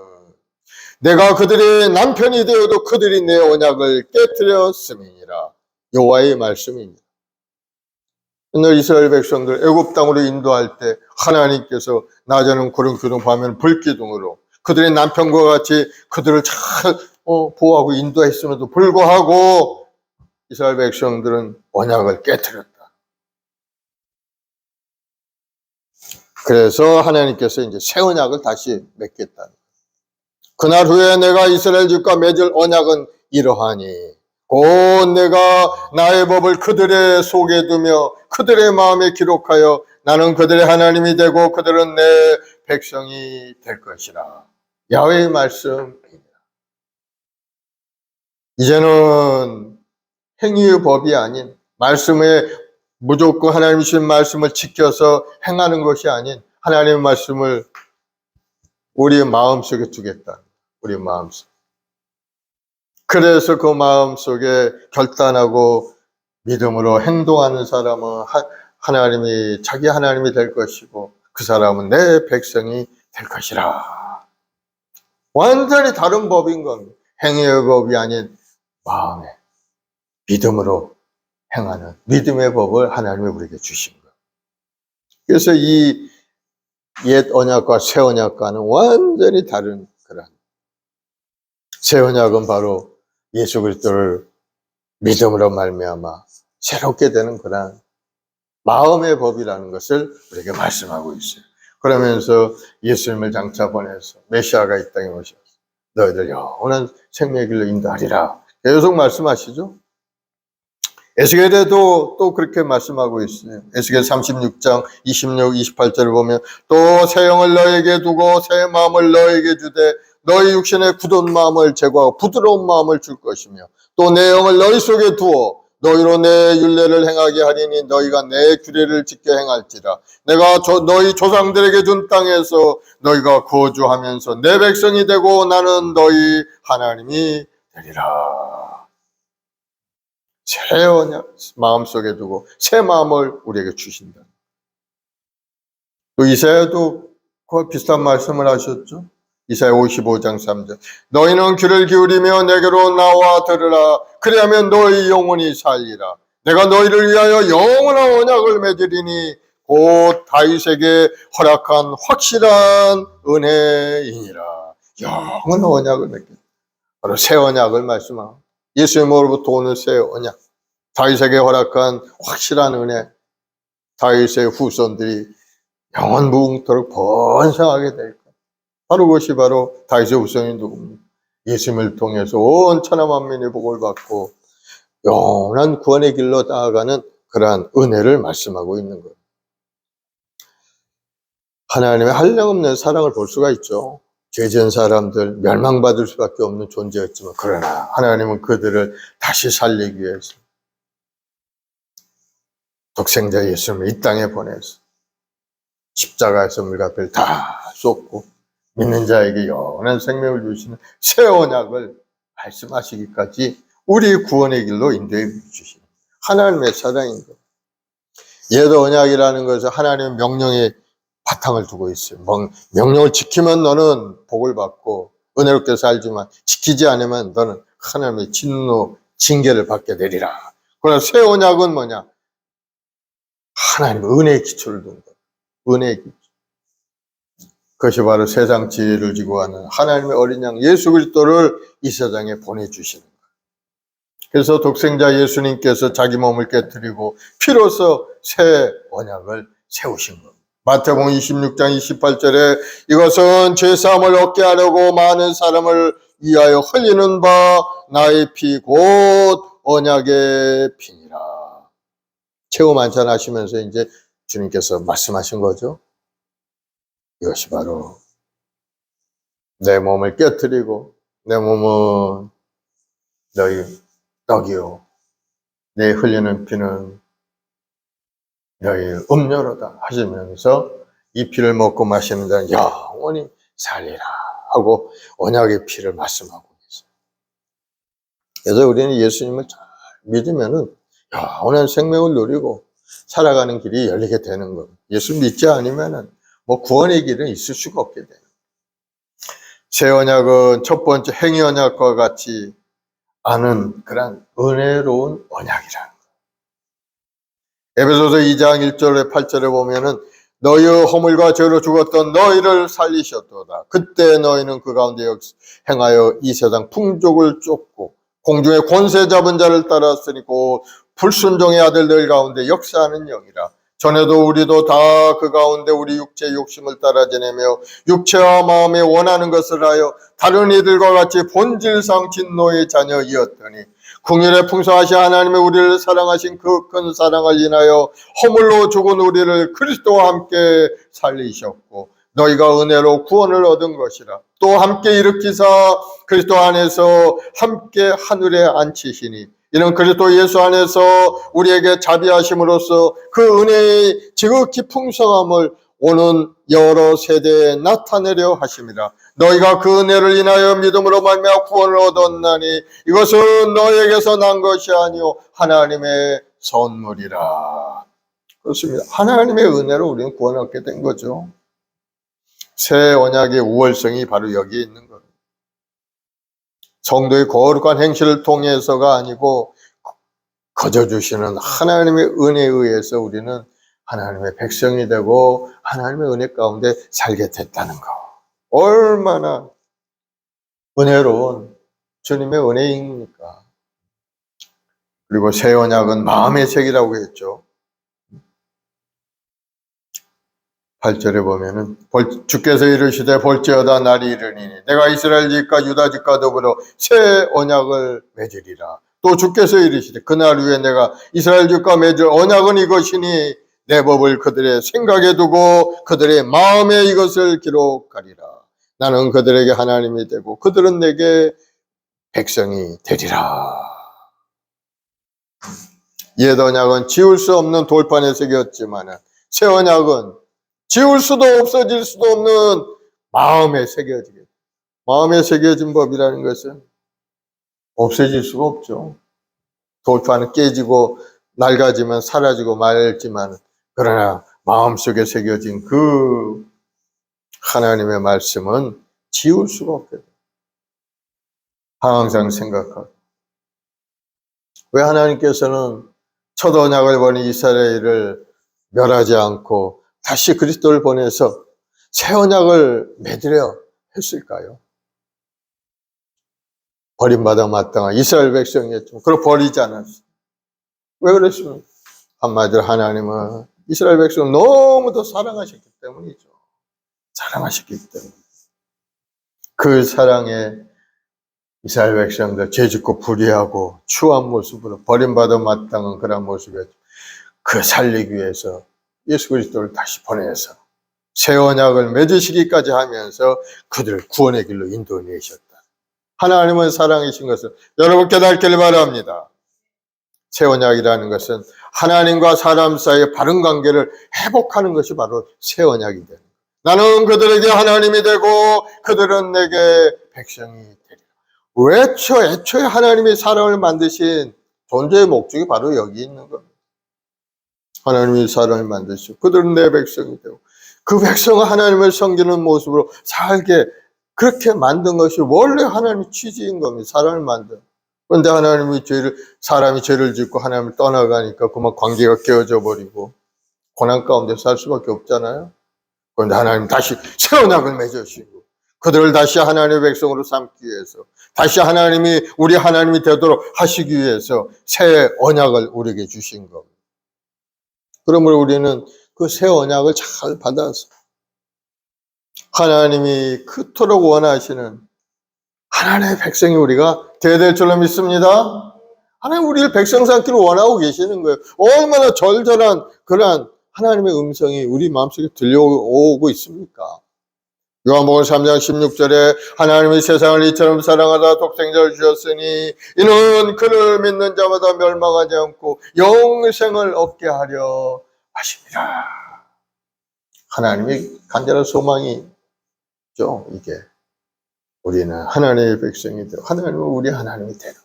내가 그들의 남편이 되어도 그들이 내 언약을 깨뜨렸음이니라. 여호와의 말씀입니다. 오늘 이스라엘 백성들 애굽 땅으로 인도할 때 하나님께서 낮에는 구름 기둥 밤에는 불기둥으로 그들의 남편과 같이 그들을 잘 보호하고 인도했음에도 불구하고 이스라엘 백성들은 언약을 깨뜨렸다. 그래서 하나님께서 이제 새 언약을 다시 맺겠다. 그날 후에 내가 이스라엘 집과 맺을 언약은 이러하니 곧 내가 나의 법을 그들의 속에 두며 그들의 마음에 기록하여 나는 그들의 하나님이 되고 그들은 내 백성이 될 것이라. 야훼의 말씀입니다. 이제는 행위의 법이 아닌 말씀에 무조건 하나님이 주신 말씀을 지켜서 행하는 것이 아닌 하나님의 말씀을 우리의 마음속에 두겠다. 우리 마음속. 그래서 그 마음속에 결단하고 믿음으로 행동하는 사람은 하나님이 자기 하나님이 될 것이고 그 사람은 내 백성이 될 것이라. 완전히 다른 법인 겁니다. 행위의 법이 아닌 마음에 믿음으로 행하는 믿음의 법을 하나님이 우리에게 주신 거예요. 그래서 이 옛 언약과 새 언약과는 완전히 다른 그런 새 언약은 바로 예수 그리스도를 믿음으로 말미암아 새롭게 되는 그런 마음의 법이라는 것을 우리에게 말씀하고 있어요. 그러면서 예수님을 장차 보내서 메시아가 이 땅에 오셔서 너희들 영원한 생명의 길로 인도하리라 계속 말씀하시죠. 에스겔에도 또 그렇게 말씀하고 있어요. 에스겔 36장 26, 28절을 보면 또 새 영을 너에게 두고 새 마음을 너에게 주되 너희 육신의 굳은 마음을 제거하고 부드러운 마음을 줄 것이며 또 내 영을 너희 속에 두어 너희로 내 율례를 행하게 하리니 너희가 내 규례를 지켜 행할지라. 내가 너희 조상들에게 준 땅에서 너희가 거주하면서 내 백성이 되고 나는 너희 하나님이 되리라. 새 언약 마음속에 두고 새 마음을 우리에게 주신다. 또 이사야도 그와 비슷한 말씀을 하셨죠. 이사야 55장 3절. 너희는 귀를 기울이며 내게로 나와 들으라. 그리하면 너희 영혼이 살리라. 내가 너희를 위하여 영원한 언약을 맺으리니 곧 다윗에게 허락한 확실한 은혜이니라. 영원한 언약을 맺겠다. 바로 새 언약을 말씀하고 예수님으로부터 오는 새 언약. 다윗에게 허락한 확실한 은혜. 다윗의 후손들이 영원 무궁토록 번성하게 될 것. 바로 그것이 바로 다윗의 후손이 누굽니까? 예수님을 통해서 온 천하 만민의 복을 받고 영원한 구원의 길로 나아가는 그러한 은혜를 말씀하고 있는 거예요. 하나님의 한량없는 사랑을 볼 수가 있죠. 죄지은 사람들 멸망받을 수밖에 없는 존재였지만 그러나 하나님은 그들을 다시 살리기 위해서 독생자 예수님을 이 땅에 보내서 십자가에서 물값을 다 쏟고 믿는 자에게 영원한 생명을 주시는 새 언약을 말씀하시기까지 우리 구원의 길로 인도해 주시는 하나님의 사랑인 것. 옛 언약이라는 것은 하나님의 명령에 바탕을 두고 있어요. 명령을 지키면 너는 복을 받고 은혜롭게 살지만 지키지 않으면 너는 하나님의 진노, 징계를 받게 되리라. 그러나 새 언약은 뭐냐? 하나님의 은혜의 기초를 둔 것. 은혜의 기초. 그것이 바로 세상 지혜를 지고 하는 하나님의 어린 양 예수 그리스도를 이 세상에 보내주시는 거예요. 그래서 독생자 예수님께서 자기 몸을 깨뜨리고 피로써 새 언약을 세우신 겁니다. 마태복음 26장 28절에 이것은 죄사함을 얻게 하려고 많은 사람을 위하여 흘리는 바 나의 피 곧 언약의 피니라. 최후 만찬하시면서 이제 주님께서 말씀하신 거죠. 이것이 바로 내 몸을 깨뜨리고 내 몸은 너희 떡이요 내 흘리는 피는 너희 음료로다 하시면서 이 피를 먹고 마시는 자는 영원히 살리라 하고 언약의 피를 말씀하고 있어요. 그래서 우리는 예수님을 잘 믿으면은 영원한 생명을 누리고 살아가는 길이 열리게 되는 겁니다. 예수 믿지 않으면은 구원의 길은 있을 수가 없게 돼요. 새 언약은 첫 번째 행위 언약과 같이 않은 그런 은혜로운 언약이라는 거예요. 에베소서 2장 1절에 8절에 보면은 너희의 허물과 죄로 죽었던 너희를 살리셨도다. 그때 너희는 그 가운데 행하여 이 세상 풍족을 쫓고 공중의 권세 잡은 자를 따랐으니 곧 불순종의 아들들 가운데 역사하는 영이라. 전에도 우리도 다 그 가운데 우리 육체의 욕심을 따라 지내며 육체와 마음에 원하는 것을 하여 다른 이들과 같이 본질상 진노의 자녀이었더니 긍휼에 풍성하신 하나님의 우리를 사랑하신 그 큰 사랑을 인하여 허물로 죽은 우리를 그리스도와 함께 살리셨고 너희가 은혜로 구원을 얻은 것이라. 또 함께 일으키사 그리스도 안에서 함께 하늘에 앉히시니 이는 그리스도 예수 안에서 우리에게 자비하심으로써 그 은혜의 지극히 풍성함을 오는 여러 세대에 나타내려 하심이라. 너희가 그 은혜를 인하여 믿음으로 말미암아 구원을 얻었나니 이것은 너희에게서 난 것이 아니요 하나님의 선물이라. 그렇습니다. 하나님의 은혜로 우리는 구원을 얻게 된 거죠. 새 언약의 우월성이 바로 여기에 있는 겁니다. 성도의 거룩한 행실을 통해서가 아니고 거저 주시는 하나님의 은혜에 의해서 우리는 하나님의 백성이 되고 하나님의 은혜 가운데 살게 됐다는 거. 얼마나 은혜로운 주님의 은혜입니까? 그리고 새 언약은 마음의 색이라고 했죠. 8절에 보면은 주께서 이르시되 볼지어다 날이 이르니니 내가 이스라엘 집과 유다 집과 더불어 새 언약을 맺으리라. 또 주께서 이르시되 그날 후에 내가 이스라엘 집과 맺을 언약은 이것이니 내 법을 그들의 생각에 두고 그들의 마음에 이것을 기록하리라. 나는 그들에게 하나님이 되고 그들은 내게 백성이 되리라. 옛 언약은 지울 수 없는 돌판에 새겼지만 새 언약은 지울 수도 없어질 수도 없는 마음에 새겨지게. 마음에 새겨진 법이라는 것은 없어질 수가 없죠. 돌판은 깨지고 낡아지면 사라지고 말지만 그러나 마음속에 새겨진 그 하나님의 말씀은 지울 수가 없게 돼요. 항상 생각하고. 왜 하나님께서는 첫 언약을 보낸 이스라엘을 멸하지 않고 다시 그리스도를 보내서 새 언약을 맺으려 했을까요? 버림받아 마땅한 이스라엘 백성이었지만 그걸 버리지 않았어요. 왜 그랬습니까? 한마디로 하나님은 이스라엘 백성을 너무도 사랑하셨기 때문이죠. 사랑하셨기 때문에. 그 사랑에 이스라엘 백성들 죄짓고 불의하고 추한 모습으로 버림받아 마땅한 그런 모습이었죠. 그 살리기 위해서 예수 그리스도를 다시 보내서 새 언약을 맺으시기까지 하면서 그들을 구원의 길로 인도내셨다. 하나님은 사랑이신 것을 여러분 깨닫기를 바랍니다. 새 언약이라는 것은 하나님과 사람 사이의 바른 관계를 회복하는 것이 바로 새 언약이 되는 거예요. 나는 그들에게 하나님이 되고 그들은 내게 백성이 되리라. 애초에 하나님이 사람을 만드신 존재의 목적이 바로 여기 있는 겁니다. 하나님이 사람을 만드시고 그들은 내 백성이 되고 그 백성은 하나님을 섬기는 모습으로 살게 그렇게 만든 것이 원래 하나님의 취지인 겁니다. 사람을 만든. 그런데 사람이 죄를 짓고 하나님을 떠나가니까 그만 관계가 깨어져 버리고 고난 가운데 살 수밖에 없잖아요. 그런데 하나님 다시 새 언약을 맺으시고 그들을 다시 하나님의 백성으로 삼기 위해서 다시 우리 하나님이 되도록 하시기 위해서 새 언약을 우리에게 주신 겁니다. 그러므로 우리는 그 새 언약을 잘 받아서 하나님이 그토록 원하시는 하나님의 백성이 우리가 되어야 될 줄로 믿습니다. 하나님 우리를 백성 삼기를 원하고 계시는 거예요. 얼마나 절절한 그러한 하나님의 음성이 우리 마음속에 들려오고 있습니까? 요한복음 3장 16절에 하나님이 세상을 이처럼 사랑하다 독생자를 주셨으니 이는 그를 믿는 자마다 멸망하지 않고 영생을 얻게 하려 하십니다. 하나님의 간절한 소망이죠. 이게 우리는 하나님의 백성이 되고 하나님은 우리 하나님이 되는 것.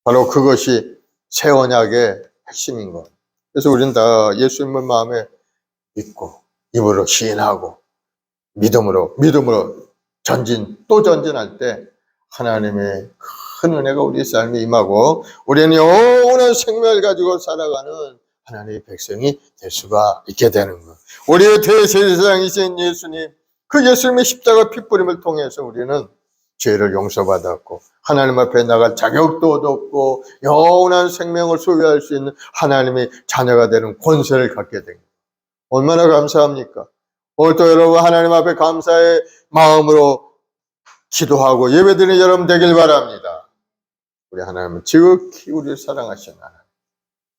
바로 그것이 새 언약의 핵심인 것. 그래서 우리는 다 예수님을 마음에 믿고 입으로 시인하고 믿음으로 전진할 때 하나님의 큰 은혜가 우리 삶에 임하고 우리는 영원한 생명을 가지고 살아가는 하나님의 백성이 될 수가 있게 되는 것. 우리의 대제사장이신 예수님, 그 예수님의 십자가 핏부림을 통해서 우리는 죄를 용서받았고 하나님 앞에 나갈 자격도 얻었고 영원한 생명을 소유할 수 있는 하나님의 자녀가 되는 권세를 갖게 됩니다. 얼마나 감사합니까? 오늘도 여러분 하나님 앞에 감사의 마음으로 기도하고 예배드리는 여러분 되길 바랍니다. 우리 하나님은 지극히 우리를 사랑하신 하나님,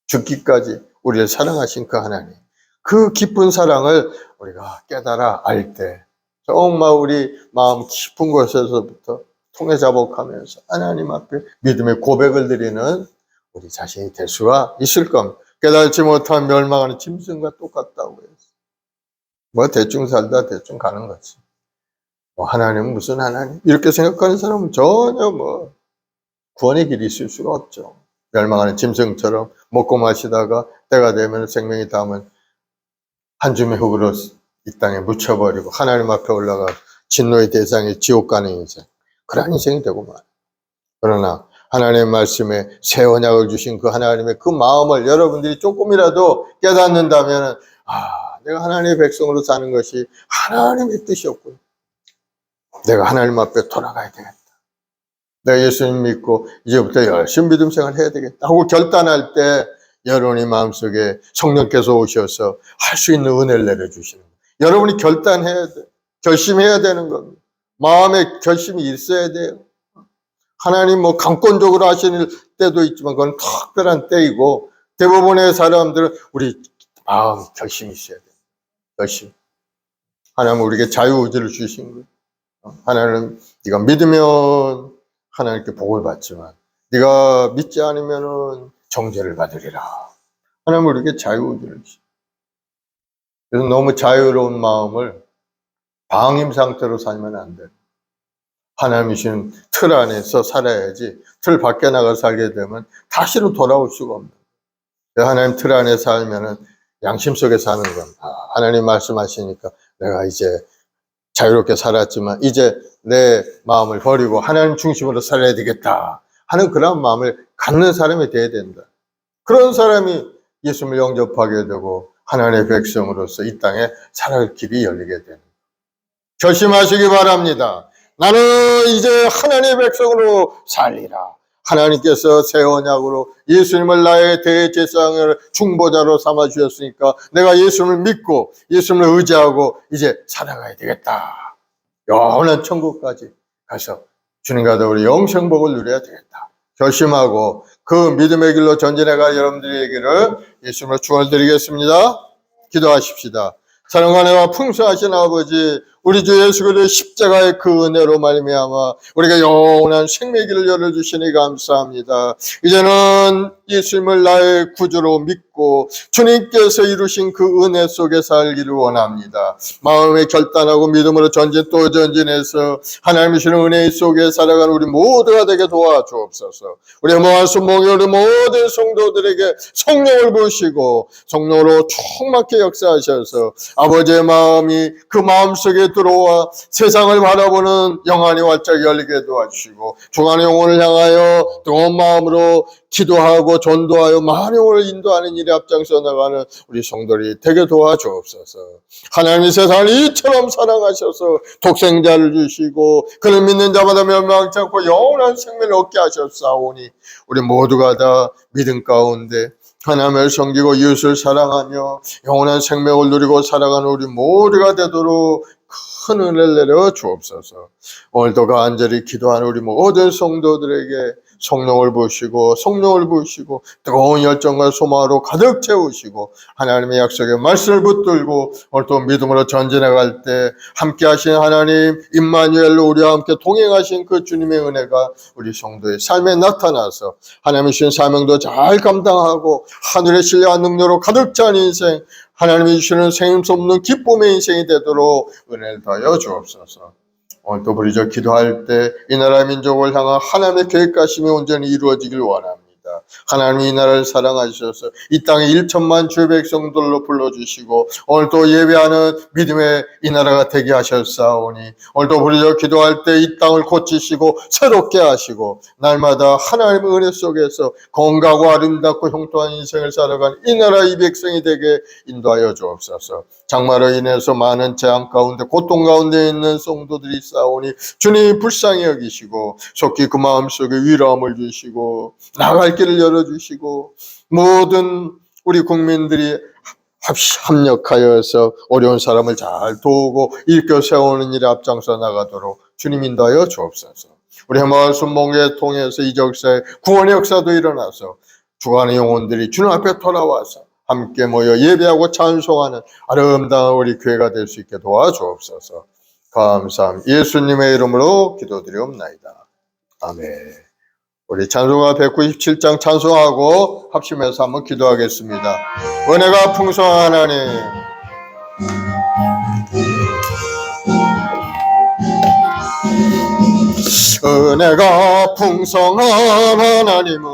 죽기까지 우리를 사랑하신 그 하나님, 그 깊은 사랑을 우리가 깨달아 알 때 정말 우리 마음 깊은 곳에서부터 통해 자복하면서 하나님 앞에 믿음의 고백을 드리는 우리 자신이 될 수가 있을 겁니다. 깨달지 못한 멸망하는 짐승과 똑같다고 해서 뭐 대충 살다 대충 가는 거지. 뭐 하나님은 무슨 하나님? 이렇게 생각하는 사람은 전혀 뭐 구원의 길이 있을 수가 없죠. 멸망하는 짐승처럼 먹고 마시다가 때가 되면 생명이 닿으면 한 줌의 흙으로 이 땅에 묻혀버리고 하나님 앞에 올라가 진노의 대상에 지옥 가는 인생, 그런 인생이 되고 말. 그러나 하나님의 말씀에 새 언약을 주신 그 하나님의 그 마음을 여러분들이 조금이라도 깨닫는다면 내가 하나님의 백성으로 사는 것이 하나님의 뜻이었구나. 내가 하나님 앞에 돌아가야 되겠다. 내가 예수님 믿고 이제부터 열심히 믿음 생활 해야 되겠다 하고 결단할 때 여러분이 마음속에 성령께서 오셔서 할 수 있는 은혜를 내려주시는 거예요. 여러분이 결단해야 돼. 결심해야 되는 겁니다. 마음에 결심이 있어야 돼요. 하나님 뭐 강권적으로 하시는 때도 있지만 그건 특별한 때이고 대부분의 사람들은 우리 마음 결심이 있어야 돼요. 결심. 하나님은 우리에게 자유의지를 주신 거예요. 하나님은 네가 믿으면 하나님께 복을 받지만 네가 믿지 않으면 정죄를 받으리라. 하나님은 우리에게 자유의지를 주신 거예요. 그래서 너무 자유로운 마음을 방임 상태로 살면 안 돼요. 하나님이 주신 틀 안에서 살아야지 틀 밖에 나가 살게 되면 다시는 돌아올 수가 없는 거예요. 하나님 틀 안에 살면은 양심 속에 사는 겁니다. 하나님 말씀하시니까 내가 이제 자유롭게 살았지만 이제 내 마음을 버리고 하나님 중심으로 살아야 되겠다 하는 그런 마음을 갖는 사람이 돼야 된다. 그런 사람이 예수님을 영접하게 되고 하나님의 백성으로서 이 땅에 살아갈 길이 열리게 됩니다. 결심하시기 바랍니다. 나는 이제 하나님의 백성으로 살리라. 하나님께서 새 언약으로 예수님을 나의 대제사장을 중보자로 삼아 주셨으니까 내가 예수님을 믿고 예수님을 의지하고 이제 살아가야 되겠다. 영원한 천국까지 가서 주님과 더불어 영생복을 누려야 되겠다. 결심하고 그 믿음의 길로 전진해갈 여러분들에게를 예수님으로 축원드리겠습니다. 기도하십시다. 사랑과 은혜와 풍성하신 아버지, 우리 주 예수 그리스도의 십자가의 그 은혜로 말미암아 우리가 영원한 생명의 길을 열어주시니 감사합니다. 이제는 예수님을 나의 구주로 믿고 주님께서 이루신 그 은혜 속에 살기를 원합니다. 마음에 결단하고 믿음으로 전진 또 전진해서 하나님이 주시는 은혜 속에 살아가는 우리 모두가 되게 도와주옵소서. 우리 모아서 목요일 모든 성도들에게 성령을 부으시고 성령으로 충만케 역사하셔서 아버지의 마음이 그 마음속에 들어와 세상을 바라보는 영안이 활짝 열리게 도와주시고 중간의 영혼을 향하여 뜨거운 마음으로 기도하고 전도하여 많은 영혼을 인도하는 일에 앞장서 나가는 우리 성도들이 되게 도와주옵소서. 하나님이 세상을 이처럼 사랑하셔서 독생자를 주시고 그를 믿는 자마다 멸망치 않고 영원한 생명을 얻게 하셨사오니 우리 모두가 다 믿음 가운데 하나님을 섬기고 이웃을 사랑하며 영원한 생명을 누리고 살아가는 우리 모두가 되도록 큰 은혜를 내려 주옵소서. 오늘도 간절히 기도하는 우리 모든 성도들에게 성령을 부으시고 성령을 부으시고 뜨거운 열정과 소망으로 가득 채우시고 하나님의 약속의 말씀을 붙들고 오늘 또 믿음으로 전진해갈 때 함께 하신 하나님 임마누엘로 우리와 함께 동행하신 그 주님의 은혜가 우리 성도의 삶에 나타나서 하나님의 주신 사명도 잘 감당하고 하늘의 신뢰와 능력으로 가득 찬 인생, 하나님이 주시는 생김 수 없는 기쁨의 인생이 되도록 은혜를 더하여 주옵소서. 오늘 또 우리 기도할 때 이 나라 민족을 향한 하나님의 계획가심이 온전히 이루어지길 원합니다. 하나님이 이 나라를 사랑하셔서 이 땅에 1천만 주의 백성들로 불러주시고 오늘 또 예배하는 믿음의 이 나라가 되게 하셨사오니 오늘 또 우리 기도할 때 이 땅을 고치시고 새롭게 하시고 날마다 하나님의 은혜 속에서 건강하고 아름답고 형통한 인생을 살아가는 이 나라 이 백성이 되게 인도하여 주옵소서. 장마로 인해서 많은 재앙 가운데 고통 가운데 있는 성도들이 싸우니 주님이 불쌍히 여기시고 속히 그 마음속에 위로함을 주시고 나갈 길을 열어주시고 모든 우리 국민들이 합력하여서 어려운 사람을 잘 도우고 일으켜 세우는 일에 앞장서 나가도록 주님 인도하여 주옵소서. 우리 마을 순복음을 통해서 이 역사에 구원의 역사도 일어나서 죽어가는 영혼들이 주님 앞에 돌아와서 함께 모여 예배하고 찬송하는 아름다운 우리 교회가 될 수 있게 도와주옵소서. 감사합니다. 예수님의 이름으로 기도드리옵나이다. 아멘. 우리 찬송가 197장 찬송하고 합심해서 한번 기도하겠습니다. 은혜가 풍성한 하나님, 은혜가 풍성한 하나님은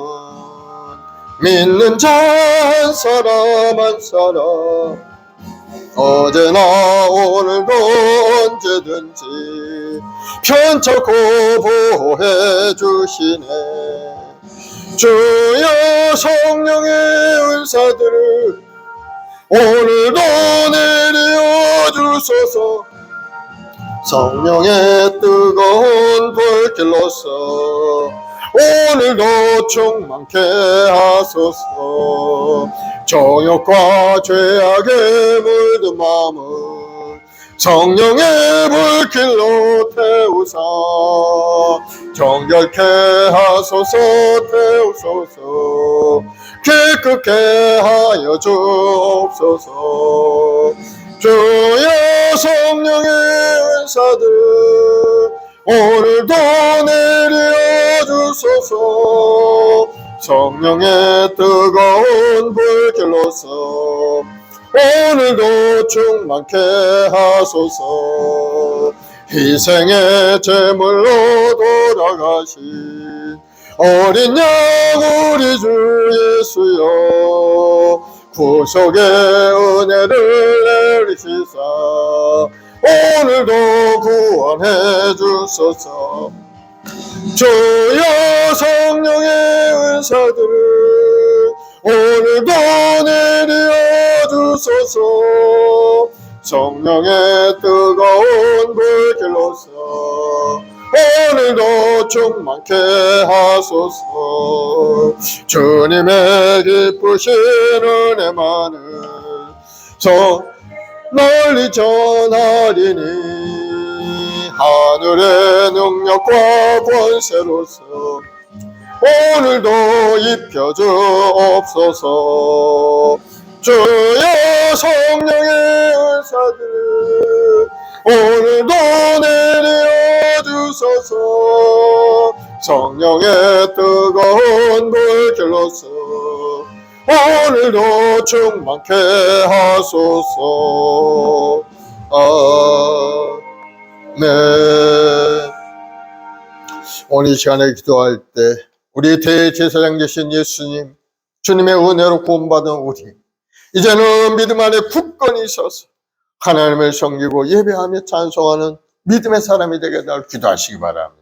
믿는 자 한 사람 한 사람 어제나 오늘도 언제든지 편찮고 보호해 주시네. 주여 성령의 은사들을 오늘도 내려 주소서. 성령의 뜨거운 불길로서 오늘도 충만케 하소서. 정욕과 죄악에 물든 마음을 성령의 불길로 태우사 정결케 하소서. 태우소서. 깨끗게 하여 주옵소서. 주여 성령의 은사들 오늘도 내려주소서. 성령의 뜨거운 불길로서 오늘도 충만케 하소서. 희생의 제물로 돌아가신 어린 양 우리 주 예수여 구속의 은혜를 내리시사 오늘도 구원해 주소서. 주여 성령의 은사들을 오늘도 내려 주소서. 성령의 뜨거운 불길로서 오늘도 충만케 하소서. 주님의 기쁘신 은혜만을 널리 전하리니 하늘의 능력과 권세로서 오늘도 입혀주옵소서. 주여 성령의 은사들 오늘도 내려주소서. 성령의 뜨거운 불길로서 오늘도 충만케 하소서. 아멘. 오늘 이 시간에 기도할 때 우리 대제사장 되신 예수님, 주님의 은혜로 구원받은 우리, 이제는 믿음 안에 굳건히 서서 하나님을 섬기고 예배하며 찬송하는 믿음의 사람이 되게 날 기도하시기 바랍니다.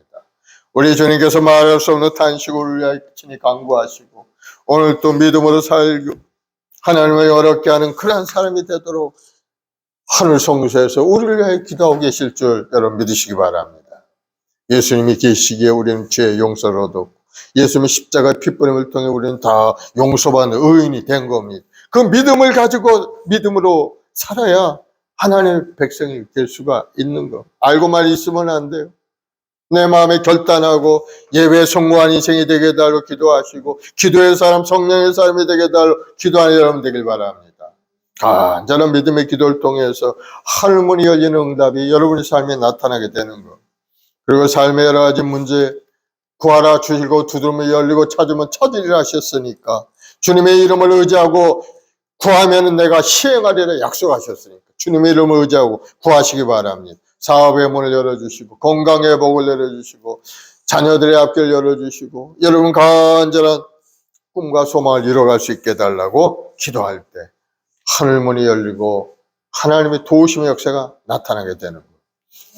우리 주님께서 말할 수 없는 탄식을 위하여 친히 간구하시고 오늘 또 믿음으로 살고 하나님을 어렵게 하는 그러한 사람이 되도록 하늘 성소에서 우리를 위하여 기도하고 계실 줄 여러분 믿으시기 바랍니다. 예수님이 계시기에 우리는 죄의 용서를 얻었고 예수님의 십자가 핏부림을 통해 우리는 다 용서받는 의인이 된 겁니다. 그 믿음을 가지고 믿음으로 살아야 하나님의 백성이 될 수가 있는 거. 알고만 있으면 안 돼요. 내 마음에 결단하고 예배 성공한 인생이 되게 해달라고 기도하시고 기도의 사람, 성령의 사람이 되게 해달라고 기도하는 여러분 되길 바랍니다. 간절한 믿음의 기도를 통해서 하늘문이 열리는 응답이 여러분의 삶에 나타나게 되는 것. 그리고 삶의 여러 가지 문제 구하라 주시고 두드리면 열리고 찾으면 찾으리라 하셨으니까 주님의 이름을 의지하고 구하면 내가 시행하리라 약속하셨으니까 주님의 이름을 의지하고 구하시기 바랍니다. 사업의 문을 열어주시고 건강의 복을 열어주시고 자녀들의 앞길 열어주시고 여러분 간절한 꿈과 소망을 이뤄갈 수 있게 해달라고 기도할 때 하늘문이 열리고 하나님의 도우심의 역사가 나타나게 되는 것.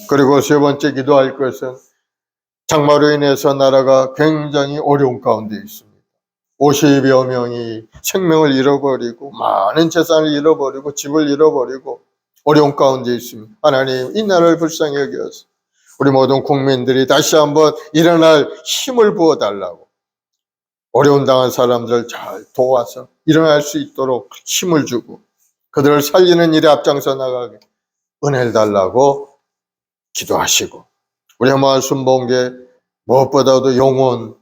그리고 세 번째 기도할 것은 장마로 인해서 나라가 굉장히 어려운 가운데 있습니다. 50여 명이 생명을 잃어버리고 많은 재산을 잃어버리고 집을 잃어버리고 어려운 가운데 있습니다. 하나님 이 나라를 불쌍히 여겨서 우리 모든 국민들이 다시 한번 일어날 힘을 부어달라고 어려운 당한 사람들을 잘 도와서 일어날 수 있도록 힘을 주고 그들을 살리는 일에 앞장서 나가게 은혜를 달라고 기도하시고 우리 한마을 순복음교회 무엇보다도 영혼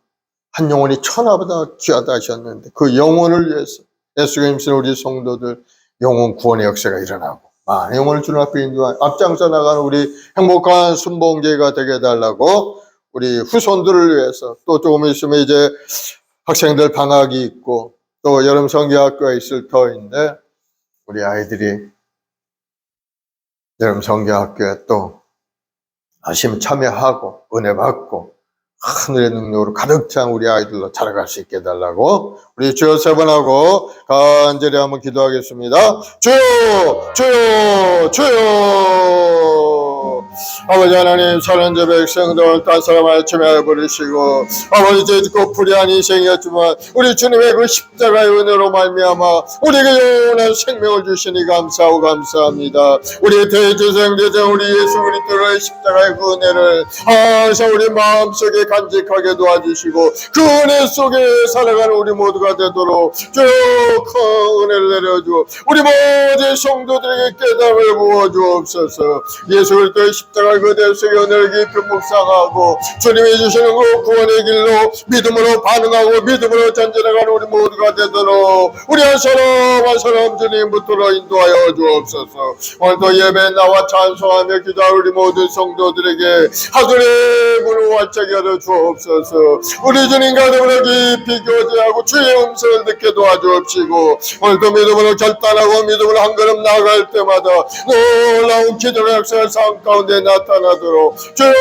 한 영혼이 천하보다 귀하다 하셨는데 그 영혼을 위해서 애쓰고 힘쓰는 우리 성도들 영혼 구원의 역사가 일어나고 많은 영혼을 주님 앞에 인도한 앞장서 나가는 우리 행복한 순복음교회가 되게 해달라고 우리 후손들을 위해서 또 조금 있으면 이제 학생들 방학이 있고 또 여름 성경학교가 있을 터인데 우리 아이들이 여름 성경학교에 또 열심히 참여하고 은혜 받고 하늘의 능력으로 가득 찬 우리 아이들로 자라갈 수 있게 해달라고 우리 주여 세 번 하고 간절히 한번 기도하겠습니다. 주여 주여 주여. 아버지 하나님 사랑제 백성들 딴 사람 아침에 버리시고 아버지 죄짓고 불의한 인생이었지만 우리 주님의 그 십자가의 은혜로 말미암아 우리에게 영원한 생명을 주시니 감사하고 감사합니다. 우리 대제사장 대장 우리 예수 그리스도의 십자가의 그 은혜를 항상 우리 마음속에 간직하게 도와주시고 그 은혜 속에 살아가는 우리 모두가 되도록 쭉 은혜를 내려주고 우리 모든 성도들에게 깨달음을 부어주옵소서. 예수 그리스도의 십자가 그대 속에 은혜를 깊이 묵상하고 주님이 주시는 그 구원의 길로 믿음으로 반응하고 믿음으로 전진해가는 우리 모두가 되도록 우리 한 사람 한 사람 주님 붙들어 인도하여 주옵소서. 오늘도 예배 나와 찬송하며 기도할 우리 모든 성도들에게 하늘의 문을 활짝 열어 주옵소서. 우리 주님과 더불어 깊이 교제하고 주의 음성을 듣게 도와주옵시고 오늘도 믿음으로 결단하고 믿음으로 한 걸음 나아갈 때마다 놀라운 기도의 역사의 삶 가운데 가운데 나타나도록 주여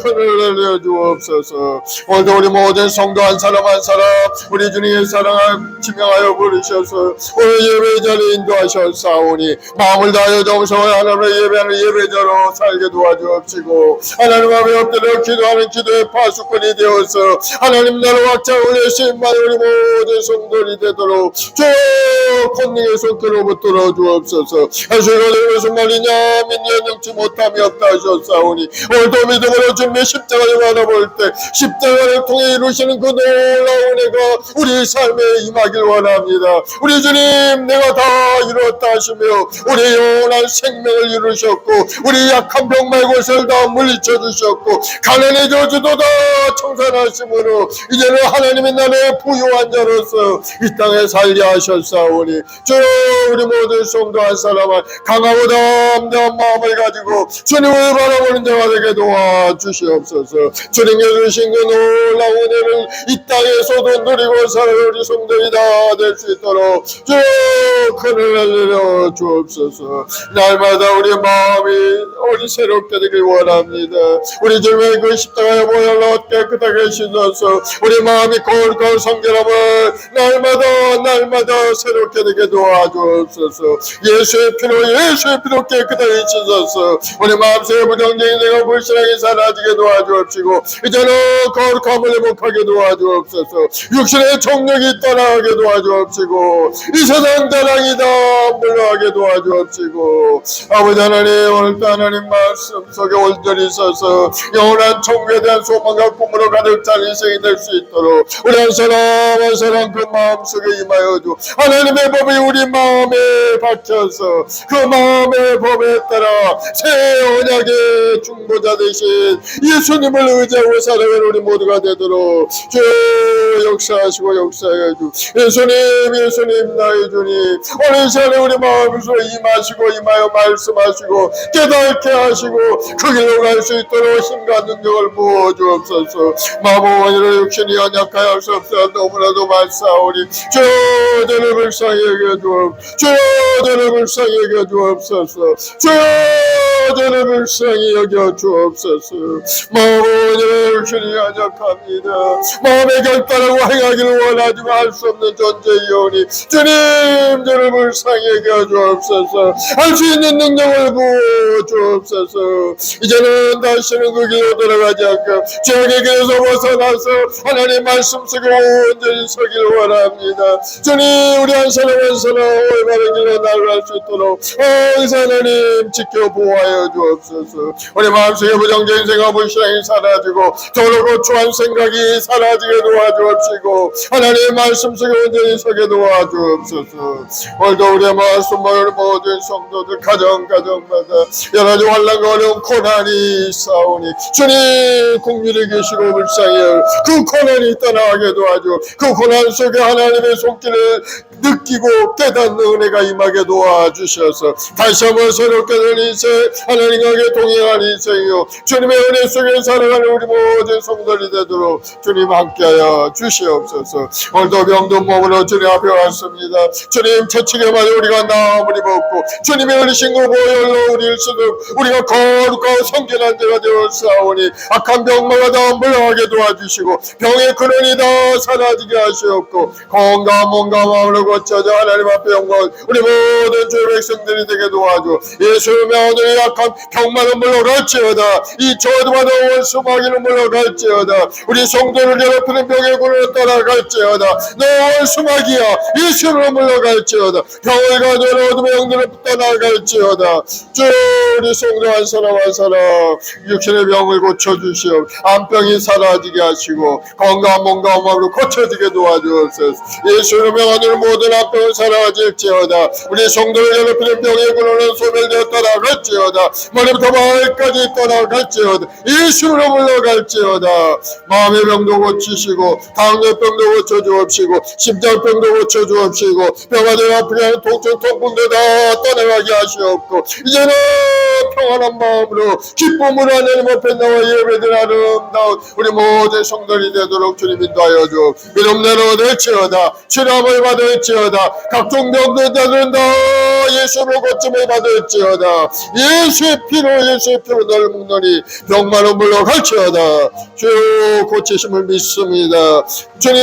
큰을 내려 주옵소서. 오늘도 우리 모든 성도 한 사람 한 사람 우리 주님의 사랑을 지명하여 부르셔서 오늘 예배 자리에 인도하셨사오니 마음을 다하여 정성을 하나님을 예배하는 예배자로 살게 도와주옵시고 하나님 앞에 엎드려 기도하는 기도의 파수꾼이 되어서 하나님 나라 확장 올리신 우리 모든 성도들이 되도록 주여 권능의 손길로부터 주옵소서. 하시고 되는 무슨 말이냐 믿는 능치 못함이 없다 하셨사오니 오늘도 믿음으로 주님의 십자가를 바라볼 때 십자가를 통해 이루시는 그 놀라운 은혜가 우리 삶에 임하길 원합니다. 우리 주님 내가 다 이루었다 하시며 우리 영원한 생명을 이루셨고 우리 약한 병마의 곳을 다 물리쳐 주셨고 가난의 저주도 다 청산하심으로 이제는 하나님의 나라의 부유한 자로서 이 땅에 살게 하셨사오니 주여 우리 모든 성도 한 사람은 강하고 담대한 마음을 가지고 주님을 바라보는 자가 되게 도와주시옵소서. 주님께 주신 그 놀라운 은혜를 이 땅에서도 누리고 살아갈 우리 성도들이 다 될 수 있도록 주여 큰을 내려 주옵소서. 날마다 우리 마음이 우리 새롭게 되길 원합니다. 우리 주님의 그 십자가의 보혈로 깨끗하게 씻어서 우리 마음이 거룩한 성결함을 날마다 새롭게 되게 도와주옵소서. 예수의 피로 깨끗하게 씻어서 우리 마음속의 부정적인 생각 불신하게 사라지게 도와주옵시고 이제는 거룩함을 회복하게 도와주옵소서. 육신의 정력이 떠나가게 도와주옵시고 이 세상 자랑이 다 물러가게 도와주옵시고 아버지 하나님 오늘도 하나님 말씀 속에 온전히 있어서 영원한 천국에 대한 소망과 꿈으로 가득 찬 인생이 될 수 있도록 우리 한 사람 한 사람 그 마음속에 임하여 주 하나님의 법이 우리 마음에 박혀서 그 마음의 법에 따라 새 언약의 중보자 되신 예수님을 의지하고 살아가는 우리 모두가 되도록 주 역사하시고 역사해 주 예수님 나의 주님 오늘 시간에 우리 마음속에 임하시고 임하여 말씀하시고 깨닫게 하시고 그 길로 갈 수 있도록 힘과 능력을 부어주옵소서. 마음으로 육신이 연약하여 할 수 없어 너무나도 말싸우니 주여 저를 불쌍히 여겨주옵소서. 주여 저를 불쌍히 여겨주옵소서. 주여 저를 불쌍히 여겨주옵소서. 마음으로 육신이 연약합니다. 마음의 결단하고 행하기를 원하지만 할 수 없는 존재이오니 주님 저를 불쌍히 여겨주옵소서. 할 수 있는 능력을 부어주옵소서. 이제는 다시는 그 길로 돌아가지 않고 죄악의 길에서 벗어나서 하나님 말씀 속에 온전히 서길 원합니다. 주님 우리 한 사람 한 사람 올바른 길로 나아갈 수 있도록 항상 하나님 지켜 보호하여 주옵소서. 우리 마음속에 부정적인 생각 불신앙이 사라지고 더럽고 추한 생각이 사라지게 도와주옵시고 하나님 말씀 속에 온전히 서게 도와주옵소서. 오늘도 우리의 말씀 모든 성도들 가정마다 여러 가지 환난과 어려운 고난이 싸우니 주님 국민이 계시고 불쌍히 그 고난이 떠나게 도와주 그 고난 속에 하나님의 손길을 느끼고 깨닫는 은혜가 임하게 도와주셔서 다시 한번 새롭게 된 인생 하나님과 동행하는 인생이요 주님의 은혜 속에 살아가는 우리 모든 성도들이 되도록 주님 함께하여 주시옵소서. 오늘도 병든 몸으로 주님 앞에 왔습니다. 주님 채찍에 맞아 우리가 나음을 입었고 주님의 어리신 그 보혈로 우리를 쓰듯 우리가 거룩하고 성결한 자가 되었사오니 악한 병마가 다 물러가게 도와주시고 병의 근원이 다 사라지게 하시옵고 건강한 몸과 마음으로 고쳐져 하나님 앞에 영광 우리 모든 주의 백성들이 되게 도와줘 예수님의 오늘의 약한 병마는 물러갈지어다 이 저주마다 원수마귀는 물러갈지어다 우리 성도를 괴롭히는 병의 근원을 떠나갈지어다 너 원수마귀야 예수님으로 물러갈지어다 병을 가져오는 어둠의 영들을 떠나갈지어다 주 우리 성도 한 사람 한 사람 육신의 병을 고쳐주시오 암병이 사라지게 하시고 건강한 몸과 마음으로 고쳐지게 도와주옵소서. 예수님의 오늘 모든 암병을 사라질지어다 우리 성도를 괴롭히는 병의 근원은 소멸되어 떠나갈지어다 머리부터 발까지 떠나갈지어다 예수로 물러갈지어다 마음의 병도 고치시고 당뇨병도 고쳐주옵시고 심장병도 고쳐주옵시고 병아들 아프게 하는 통증 통풍도 다 떠나가게 하시옵고 이제는 평안한 마음으로 기쁨으로 하나님 앞에 나와 예배드리는 아름다운 우리 모든 성도들이 되도록 주님 인도하여 주 믿음 내로 될지어다 치료함을 받을지어다 각종 병들들은 다 예수로 고침을 받을지어다 예수의 피로 널 묵노니 병마로 물러갈지어다. 주여 고치심을 믿습니다. 주님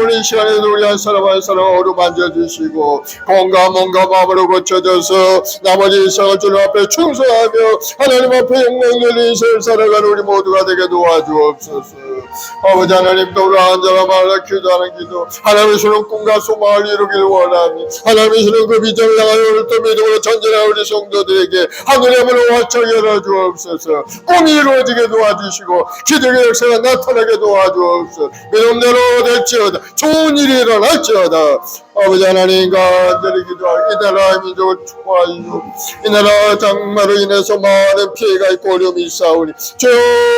오늘 이 시간에도 우리 한 사람 한 사람 어루만져 주시고 건강 몸과 마음으로 고쳐져서 나머지 일상을 주님 앞에 충성하며 하나님 앞에 영광 돌린 인생을 살아가는 우리 모두가 되게 도와주옵소서. 아버지 하나님 또 한자라 말라 기도하는 기도 하나님의 주는 꿈과 소망을 이루길 원합니다. 하나님의 주는 그 비전을 향하여 오늘 또 믿음으로 전진하는 우리 성도들에게 하늘의 문을 활짝 열어주옵소서. 꿈이 이루어지게 도와주시고 기적의 역사가 나타나게 도와주옵소서. 믿음대로 될지어다. 좋은 일이 일어날지어다. 아버지 하나님 간절히 기도하고 이 나라의 민족을 축복하시고 이 나라 장마로 인해서 많은 피해가 있고 어려움이 있사오니 주여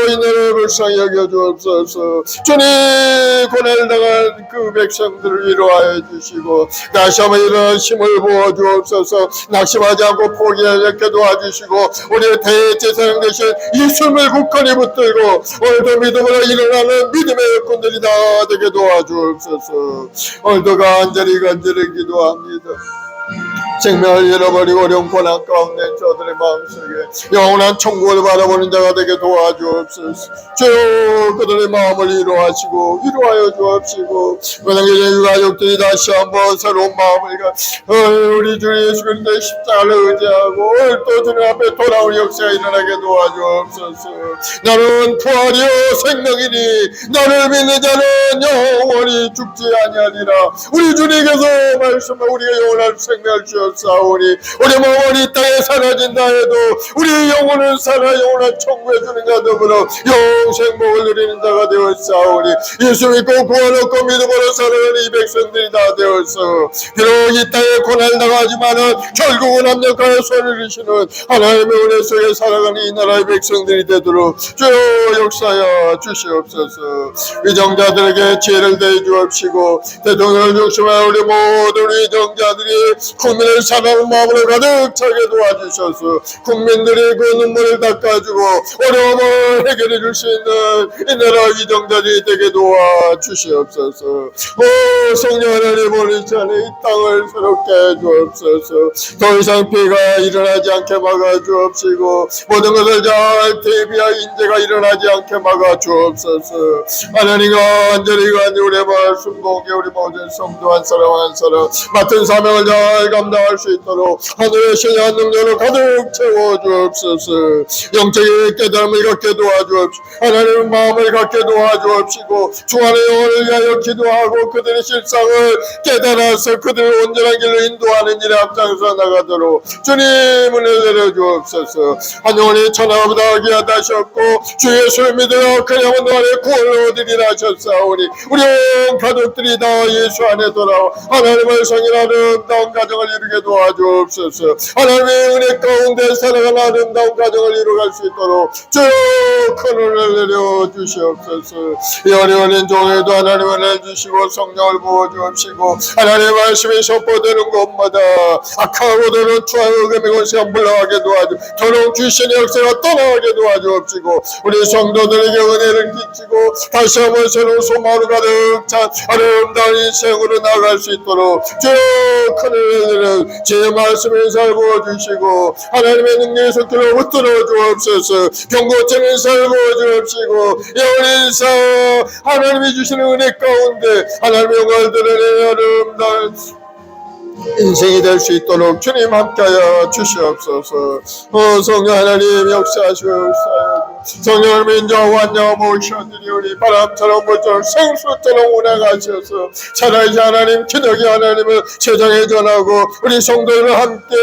이 나라를 불쌍히 여겨주옵소서. 주님 고난을 당한 그 백성들을 위로하여 주시고 다시 한번 일어난 힘을 부어주옵소서. 낙심하지 않고 포기하지 않게 도와주시고 우리의 대제사장 되신 예수님을 굳건히 붙들고 오늘도 믿음으로 일어나는 믿음의 일꾼들이 다 되게 도와주옵소서. 오늘도 간절히 기도합니다. 생명을 잃어버리고 어려운 고난 가운데 저들의 마음속에 영원한 천국을 바라보는 자가 되게 도와주옵소서. 주여 그들의 마음을 위로하시고 위로하여 주옵시고 고난계의 유가족들이 다시 한번 새로운 마음을 우리 주 예수 그리스도의 십자가를 의지하고 또 주님 앞에 돌아올 역사가 일어나게 도와주옵소서. 나는 부활이요 생명이니 나를 믿는 자는 영원히 죽지 아니하리라. 우리 주님께서 말씀하고 우리가 영원한 생명을 주었사오니 우리 몸은 이 땅에 사라진다 해도 우리 영혼은 살아 영원한 천국에 주는 자 더불어 영생복을 누리는 자가 되었사오니 예수 믿고 구원 얻고 믿음으로 살아가는 이 백성들이 다 되었어. 비록 이 땅에 고난을 당하지만은 결국은 합력하여 손을 이시는 하나님의 은혜 속에 살아가는 이 나라의 백성들이 되도록 주여 역사하여 주시옵소서. 위정자들에게 지혜를 대해 주옵시고 대통령을 중심하여 우리 모든 위정자들이 국민을 사랑하는 마음으로 가득 차게 도와주셔서 국민들의 그 눈물을 닦아주고 어려움을 해결해 줄 수 있는 이 나라 위정자들이 되게 도와주시옵소서. 오 성령 하나님 오늘 전에 이 땅을 새롭게 해주옵소서. 더 이상 피해가 일어나지 않게 막아주옵시고 모든 것을 잘 대비할 인재가 일어나지 않게 막아주옵소서. 하나님 간절히 우리의 말씀 공개 우리 모든 성도 한 사람 한 사람 맡은 사명을 잘 감당할 수 있도록 하늘의 신의 능력으로 가득 채워주옵소서. 영적인 깨달음을 갖게 도와주옵시고 하나님의 마음을 갖게 도와주옵시고 주안의 영혼을 위하여 기도하고 그들의 실상을 깨달아서 그들을 온전한 길로 인도하는 일에 앞장서 나가도록 주님 은혜 내려주옵소서. 한 영혼이 천하보다 귀하다 하셨고 주 예수를 믿으며 그 영혼 안에 구원을 얻으리라 하셨사오니 우리 온 가족들이 다 예수 안에 돌아와 하나님의 성인 아름다운 가정을 이루게 도와주옵소서. 하나님의 은혜 가운데 살아가는 아름다운 가정을 이루어갈 수 있도록 주여 큰 은혜를 내려주시옵소서. 이 어려운 종에도 하나님 은혜 주시고 성령을 부어주옵시고 하나님의 말씀이 선포되는 곳마다 악하고 되는 추하고 금이고 시간 물러가게 도와주 더러운 귀신의 역사가 떠나가게 도와주옵시고 우리 성도들에게 은혜를 끼치고 다시 한번 새로운 소망으로 가득 찬 아름다운 인생으로 나아갈 수 있도록 주여 큰 은혜를 제 말씀을 잘 부어주시고 하나님의 능력의 속도로 붙들어 주옵소서. 병 고치는 살 부어주옵시고 영원히 인사 하나님이 주시는 은혜 가운데 하나님의 영광을 드러내는 아름다운 인생이 될 수 있도록 주님 함께하여 주시옵소서. 성령 하나님 역사하시옵소서. 성령을 민족 완전 모셔드리 우리 바람처럼 물처럼 생수처럼 운행하셔서 살아계신 하나님 기적의 하나님을 세상에 전하고 우리 성도를 함께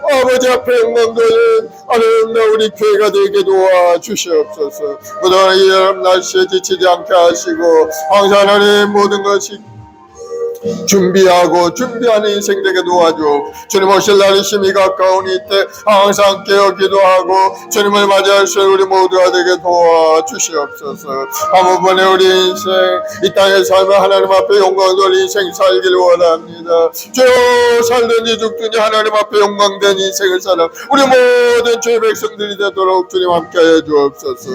아버지 앞에 영광 돌린 아름다운 우리 교회가 되게 도와주시옵소서. 무더운 이 여름 날씨에 지치지 않게 하시고 항상 하나님 모든 것이 준비하는 인생 되게 도와줘. 주님 오실 날이 심히 가까우니 이때 항상 깨어 기도하고 주님을 맞이할 수 있는 우리 모두가 되게 도와주시옵소서. 한 번에 우리 인생 이 땅의 삶을 하나님 앞에 영광 돌린 인생 살기를 원합니다. 주여 살든지 죽든지 하나님 앞에 영광된 인생을 살아 우리 모든 주의 백성들이 되도록 주님 함께해 주옵소서.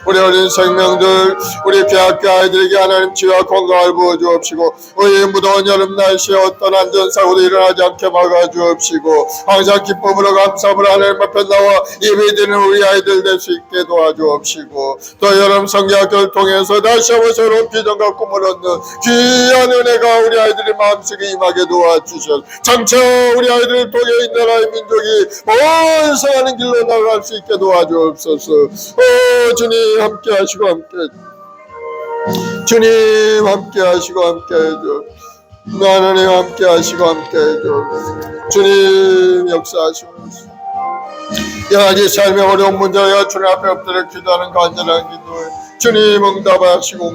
우리 어린 생명들 우리 대학교 아이들에게 하나님 지혜와 건강을 부어주옵시고 우리 무덤 더운 여름 날씨에 어떤 안전사고도 일어나지 않게 막아주옵시고 항상 기쁨으로 감사함으로 하나님 앞에 나와 예배드리는 우리 아이들 될 수 있게 도와주옵시고 또 여름 성경학교를 통해서 다시 한번 새로운 비전과 꿈을 얻는 귀한 은혜가 우리 아이들의 마음속에 임하게 도와주셔서 장차 우리 아이들을 통해 이 나라의 민족이 번성하는 길로 나아갈 수 있게 도와주옵소서. 주님 함께 하시고 주님 함께 하시고 함께 해줘. 하나님 함께 하시고 함께 해줘. 주님 역사하시고 여러 삶의 어려운 문제와 주님 앞에 엎드려 기도하는 간절한 기도에 주님 응답하시고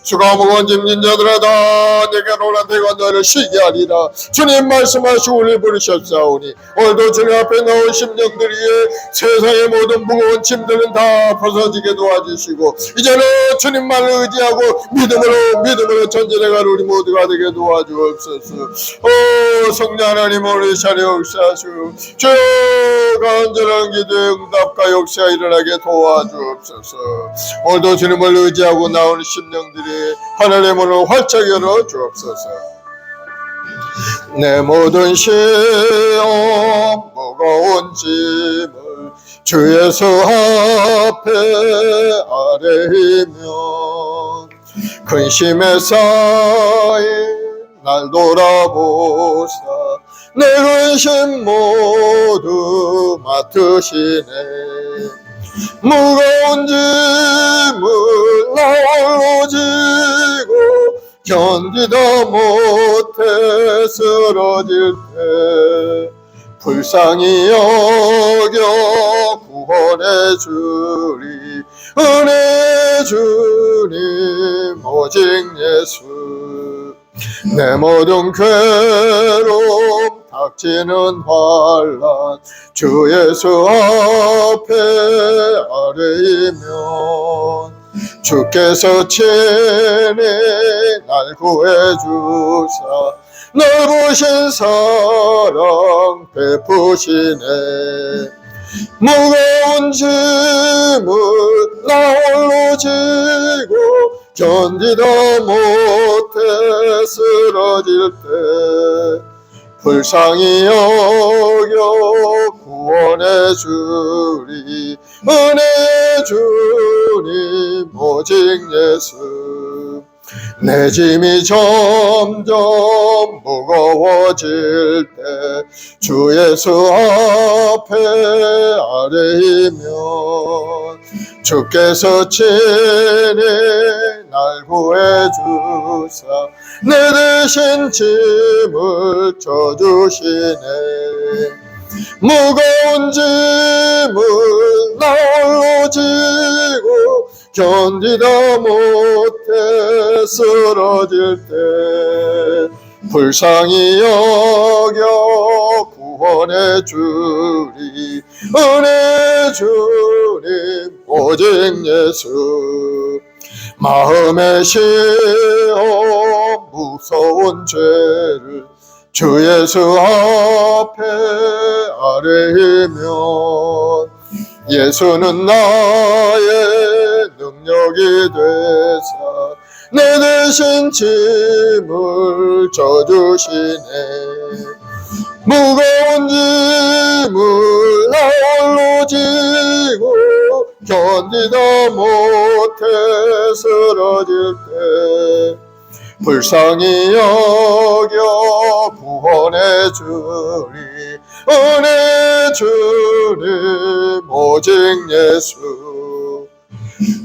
수가 무거운 짐진 자들아 다 내게 오라 내가 너를 쉬게 하리라. 주님 말씀하시고 우리 부르셨사오니 오늘도 주님 앞에 나온 심령들 위에 세상의 모든 무거운 짐들은 다 벗어지게 도와주시고 이제는 주님만을 의지하고 믿음으로 전진해갈 우리 모두가 되게 도와주옵소서. 성령 하나님 오늘 자리 역사하시고 주 간절한 기도의 응답과 역사가 일어나게 도와주옵소서. 오늘도 주님을 의지하고 나오는 심령들이 하늘의 문을 활짝 열어 주옵소서. 내 모든 시험 무거운 짐을 주 예수 앞에 아뢰면 근심에 쌓인 날 돌아보사 내 근심 모두 맡으시네. 무거운 짐을 나 홀로 지고 견디다 못해 쓰러질 때 불쌍히 여겨 구원해 주리 은혜 주님 오직 예수. 내 모든 괴로움 닥치는 환난 주 예수 앞에 아뢰이면 주께서 친히 날 구해주사 넓으신 사랑 베푸시네. 무거운 짐을 나 홀로 지고 견디다 못해 쓰러질 때 불쌍히 여겨 구원해 주리 은혜 주님 오직 예수. 내 짐이 점점 무거워질 때 주 예수 앞에 아뢰이면 주께서 친히 날 구해주사 내 대신 짐을 져주시네. 무거운 짐을 나 홀로 지고 견디다 못해 쓰러질 때 불쌍히 여겨 구원해 주리 은혜 주님 오직 예수. 마음의 시험 무서운 죄를 주 예수 앞에 아뢰면 예수는 나의 능력이 되사 내 대신 짐을 져주시네. 무거운 짐을 나 홀로 지고 견디다 못해 쓰러질 때 불쌍히 여겨 구원해 주리 은혜 주님 오직 예수.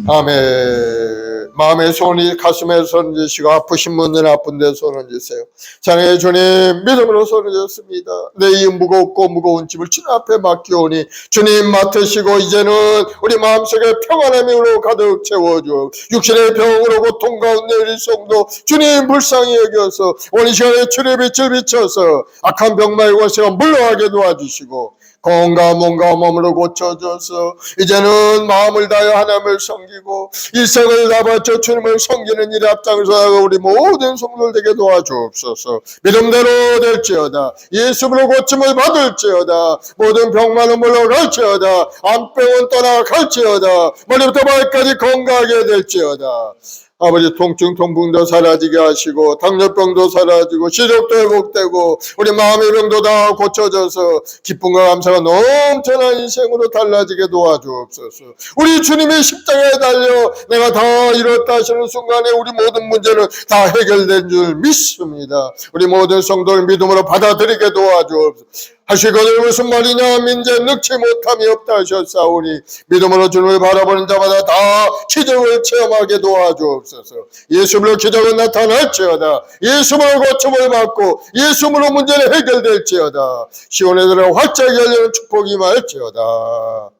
아멘. 마음의 손이 가슴에 손을 지시고 아프신 분들은 아픈 데 손을 지세요. 사랑의 주님 믿음으로 손을 졌습니다. 내 이 무거운 짐을 주님 앞에 맡기오니 주님 맡으시고 이제는 우리 마음속에 평안함으로 가득 채워줘. 육신의 병으로 고통 가운데 일성도 주님 불쌍히 여겨서 오늘 시간에 주님의 빛을 비춰서 악한 병마의 권세가 물러가게 도와주시고 건강 몸과 몸으로 고쳐줘서 이제는 마음을 다하여 하나님을 섬기고 일생을 다 바쳐 주님을 섬기는 일에 앞장서 우리 모든 성도들 되게 도와주옵소서. 믿음대로 될지어다. 예수로 고침을 받을지어다. 모든 병만은 물러갈지어다. 암병은 떠나갈지어다. 머리부터 발까지 건강하게 될지어다. 아버지 통증 통풍도 사라지게 하시고 당뇨병도 사라지고 시력도 회복되고 우리 마음의 병도 다 고쳐져서 기쁨과 감사가 넘쳐난 인생으로 달라지게 도와주옵소서. 우리 주님의 십자가에 달려 내가 다 이뤘다 하시는 순간에 우리 모든 문제는 다 해결된 줄 믿습니다. 우리 모든 성도를 믿음으로 받아들이게 도와주옵소서. 하시거늘 무슨 말이냐 민재 늙지 못함이 없다 하셨사오니 믿음으로 주님을 바라보는 자마다 다 기적을 체험하게 도와주옵소서. 예수님으로 기적은 나타날지어다. 예수님으로 고침을 받고 예수님으로 문제는 해결될지어다. 시온에 들어 활짝 열리는 축복이 임할지어다.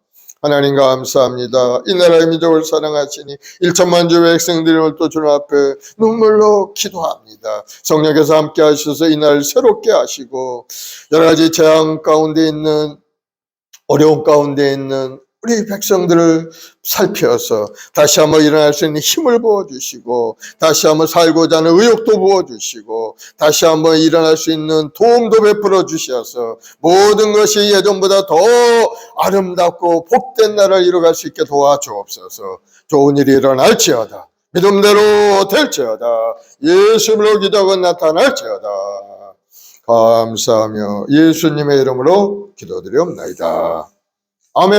하나님 감사합니다. 이 나라의 민족을 사랑하시니 1천만 주 백성들을 또 주님 앞에 눈물로 기도합니다. 성령께서 함께 하셔서 이 나라를 새롭게 하시고 여러 가지 재앙 가운데 있는 어려움 가운데 있는 우리 백성들을 살펴서 다시 한번 일어날 수 있는 힘을 부어주시고 다시 한번 살고자 하는 의욕도 부어주시고 다시 한번 일어날 수 있는 도움도 베풀어 주셔서 모든 것이 예전보다 더 아름답고 복된 나라를 이뤄갈 수 있게 도와주옵소서. 좋은 일이 일어날지어다. 믿음대로 될지어다. 예수님으로 기적은 나타날지어다. 감사하며 예수님의 이름으로 기도드리옵나이다. 아멘.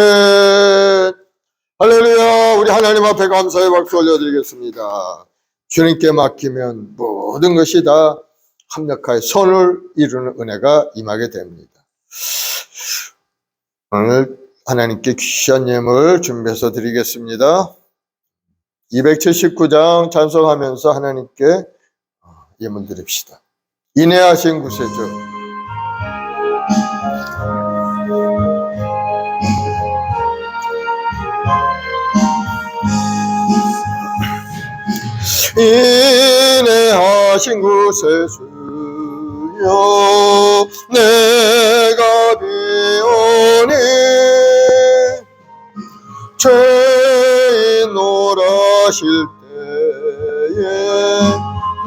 할렐루야. 우리 하나님 앞에 감사의 박수 올려드리겠습니다. 주님께 맡기면 모든 것이 다 합력하여 선을 이루는 은혜가 임하게 됩니다. 오늘 하나님께 귀한 예물 준비해서 드리겠습니다. 279장 찬송하면서 하나님께 예물 드립시다. 인내하신 구세주. 인내하신 구세주여 내가 비오니 죄인 놀라실 때에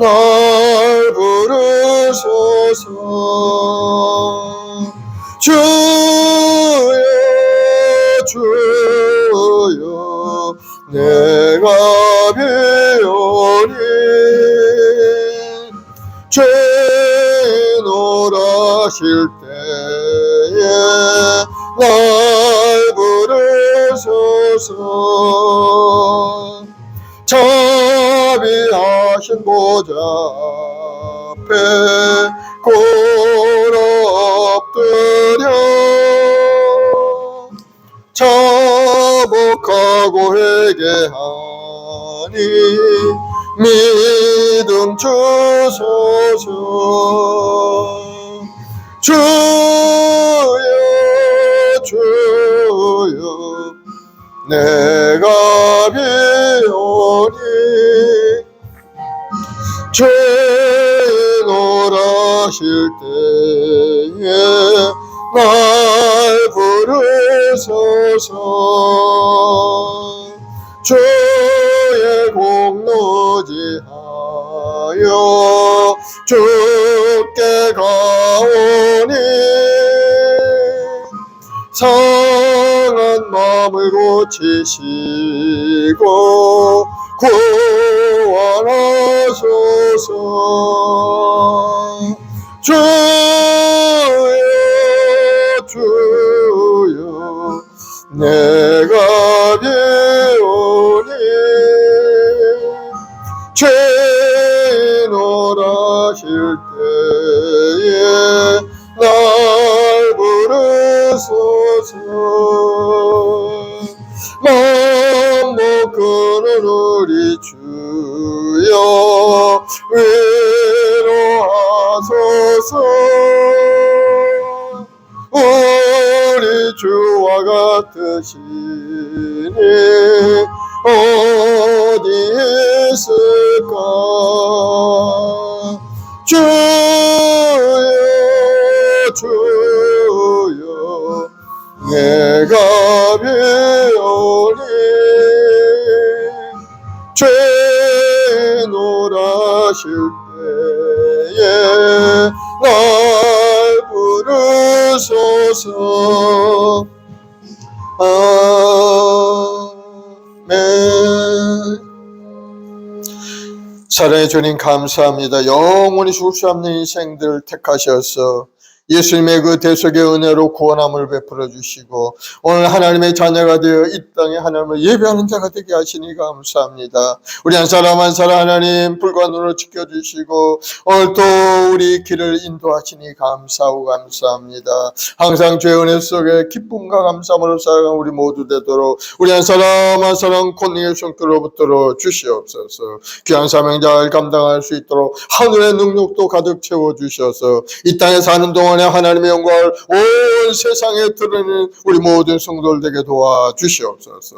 날 부르소서. 주여 주여 내가 비오니 죄인 놀라실 때에 날 부르소서. 자비하신 보좌 앞에 꿇어 엎드려 자복하고 회개하니 믿음 주소서. 주여 주여 내가 비오니 죄인 놀라실 때에 날 부르소서. 주의 공로지하여 주께 가오니 상한 마음을 고치시고 구원하소서. 주여 주여 내가 비오니 죄인 놀라실 때에 날 부르소서. 만복 끄는 우리 주여 위로하소서. 우리 주와 같으시니 어디 있을까. 주여 주여 내가 비오니 죄인 놀라실 때에 날 부르소서. 아멘. 사랑해 주님 감사합니다. 영원히 죽을 수 없는 인생들을 택하셔서 예수님의 그 대속의 은혜로 구원함을 베풀어 주시고 오늘 하나님의 자녀가 되어 이 땅에 하나님을 예배하는 자가 되게 하시니 감사합니다. 우리 한 사람 한 사람 하나님 불과 눈으로 지켜주시고 오늘 또 우리 길을 인도하시니 감사하고 감사합니다. 항상 죄의 은혜 속에 기쁨과 감사함으로 살아가는 우리 모두 되도록 우리 한 사람 한 사람 권능의 손길로부터 주시옵소서. 귀한 사명자를 감당할 수 있도록 하늘의 능력도 가득 채워주셔서 이 땅에 사는 동안 하나님의 영광을 온 세상에 드러내는 우리 모든 성도들 되게 도와주시옵소서.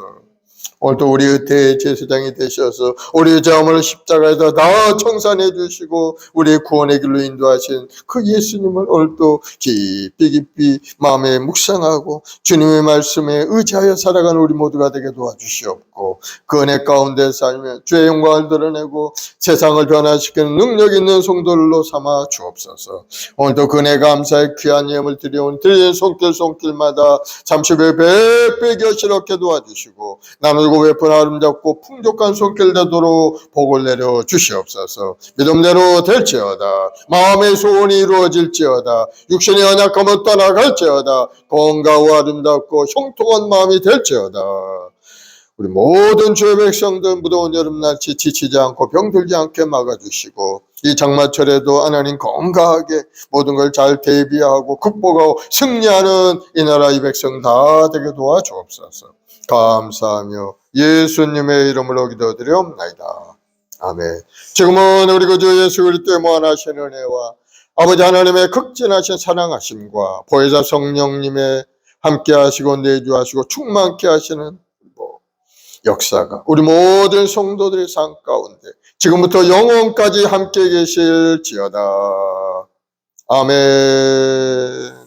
오늘도 우리의 대제사장이 되셔서 우리의 죄함을 십자가에다 다 청산해 주시고 우리의 구원의 길로 인도하신 그 예수님을 오늘도 깊이 마음에 묵상하고 주님의 말씀에 의지하여 살아가는 우리 모두가 되게 도와주시옵고 그 은혜 가운데 살며 주의 영광을 드러내고 세상을 변화시키는 능력 있는 성도들로 삼아 주옵소서. 오늘도 그 은혜 감사의 귀한 예물을 드리온 드리는 손길마다 잠시 후에 배배 겨시럽게 도와주시고 나누고 베푼 아름답고 풍족한 손길 되도록 복을 내려 주시옵소서. 믿음대로 될지어다. 마음의 소원이 이루어질지어다. 육신의 연약함을 떠나갈지어다. 건강하고 아름답고 형통한 마음이 될지어다. 우리 모든 주의 백성들 무더운 여름날씨 지치지 않고 병들지 않게 막아주시고 이 장마철에도 하나님 건강하게 모든 걸 잘 대비하고 극복하고 승리하는 이 나라 이 백성 다 되게 도와주옵소서. 감사하며 예수님의 이름으로 기도드리옵나이다. 아멘. 지금은 우리 구주 예수 그리스도의 무한하신 은혜와 아버지 하나님의 극진하신 사랑하심과 보혜사 성령님의 함께하시고 내주하시고 충만케 하시는 역사가 우리 모든 성도들의 삶 가운데 지금부터 영원까지 함께 계실지어다. 아멘.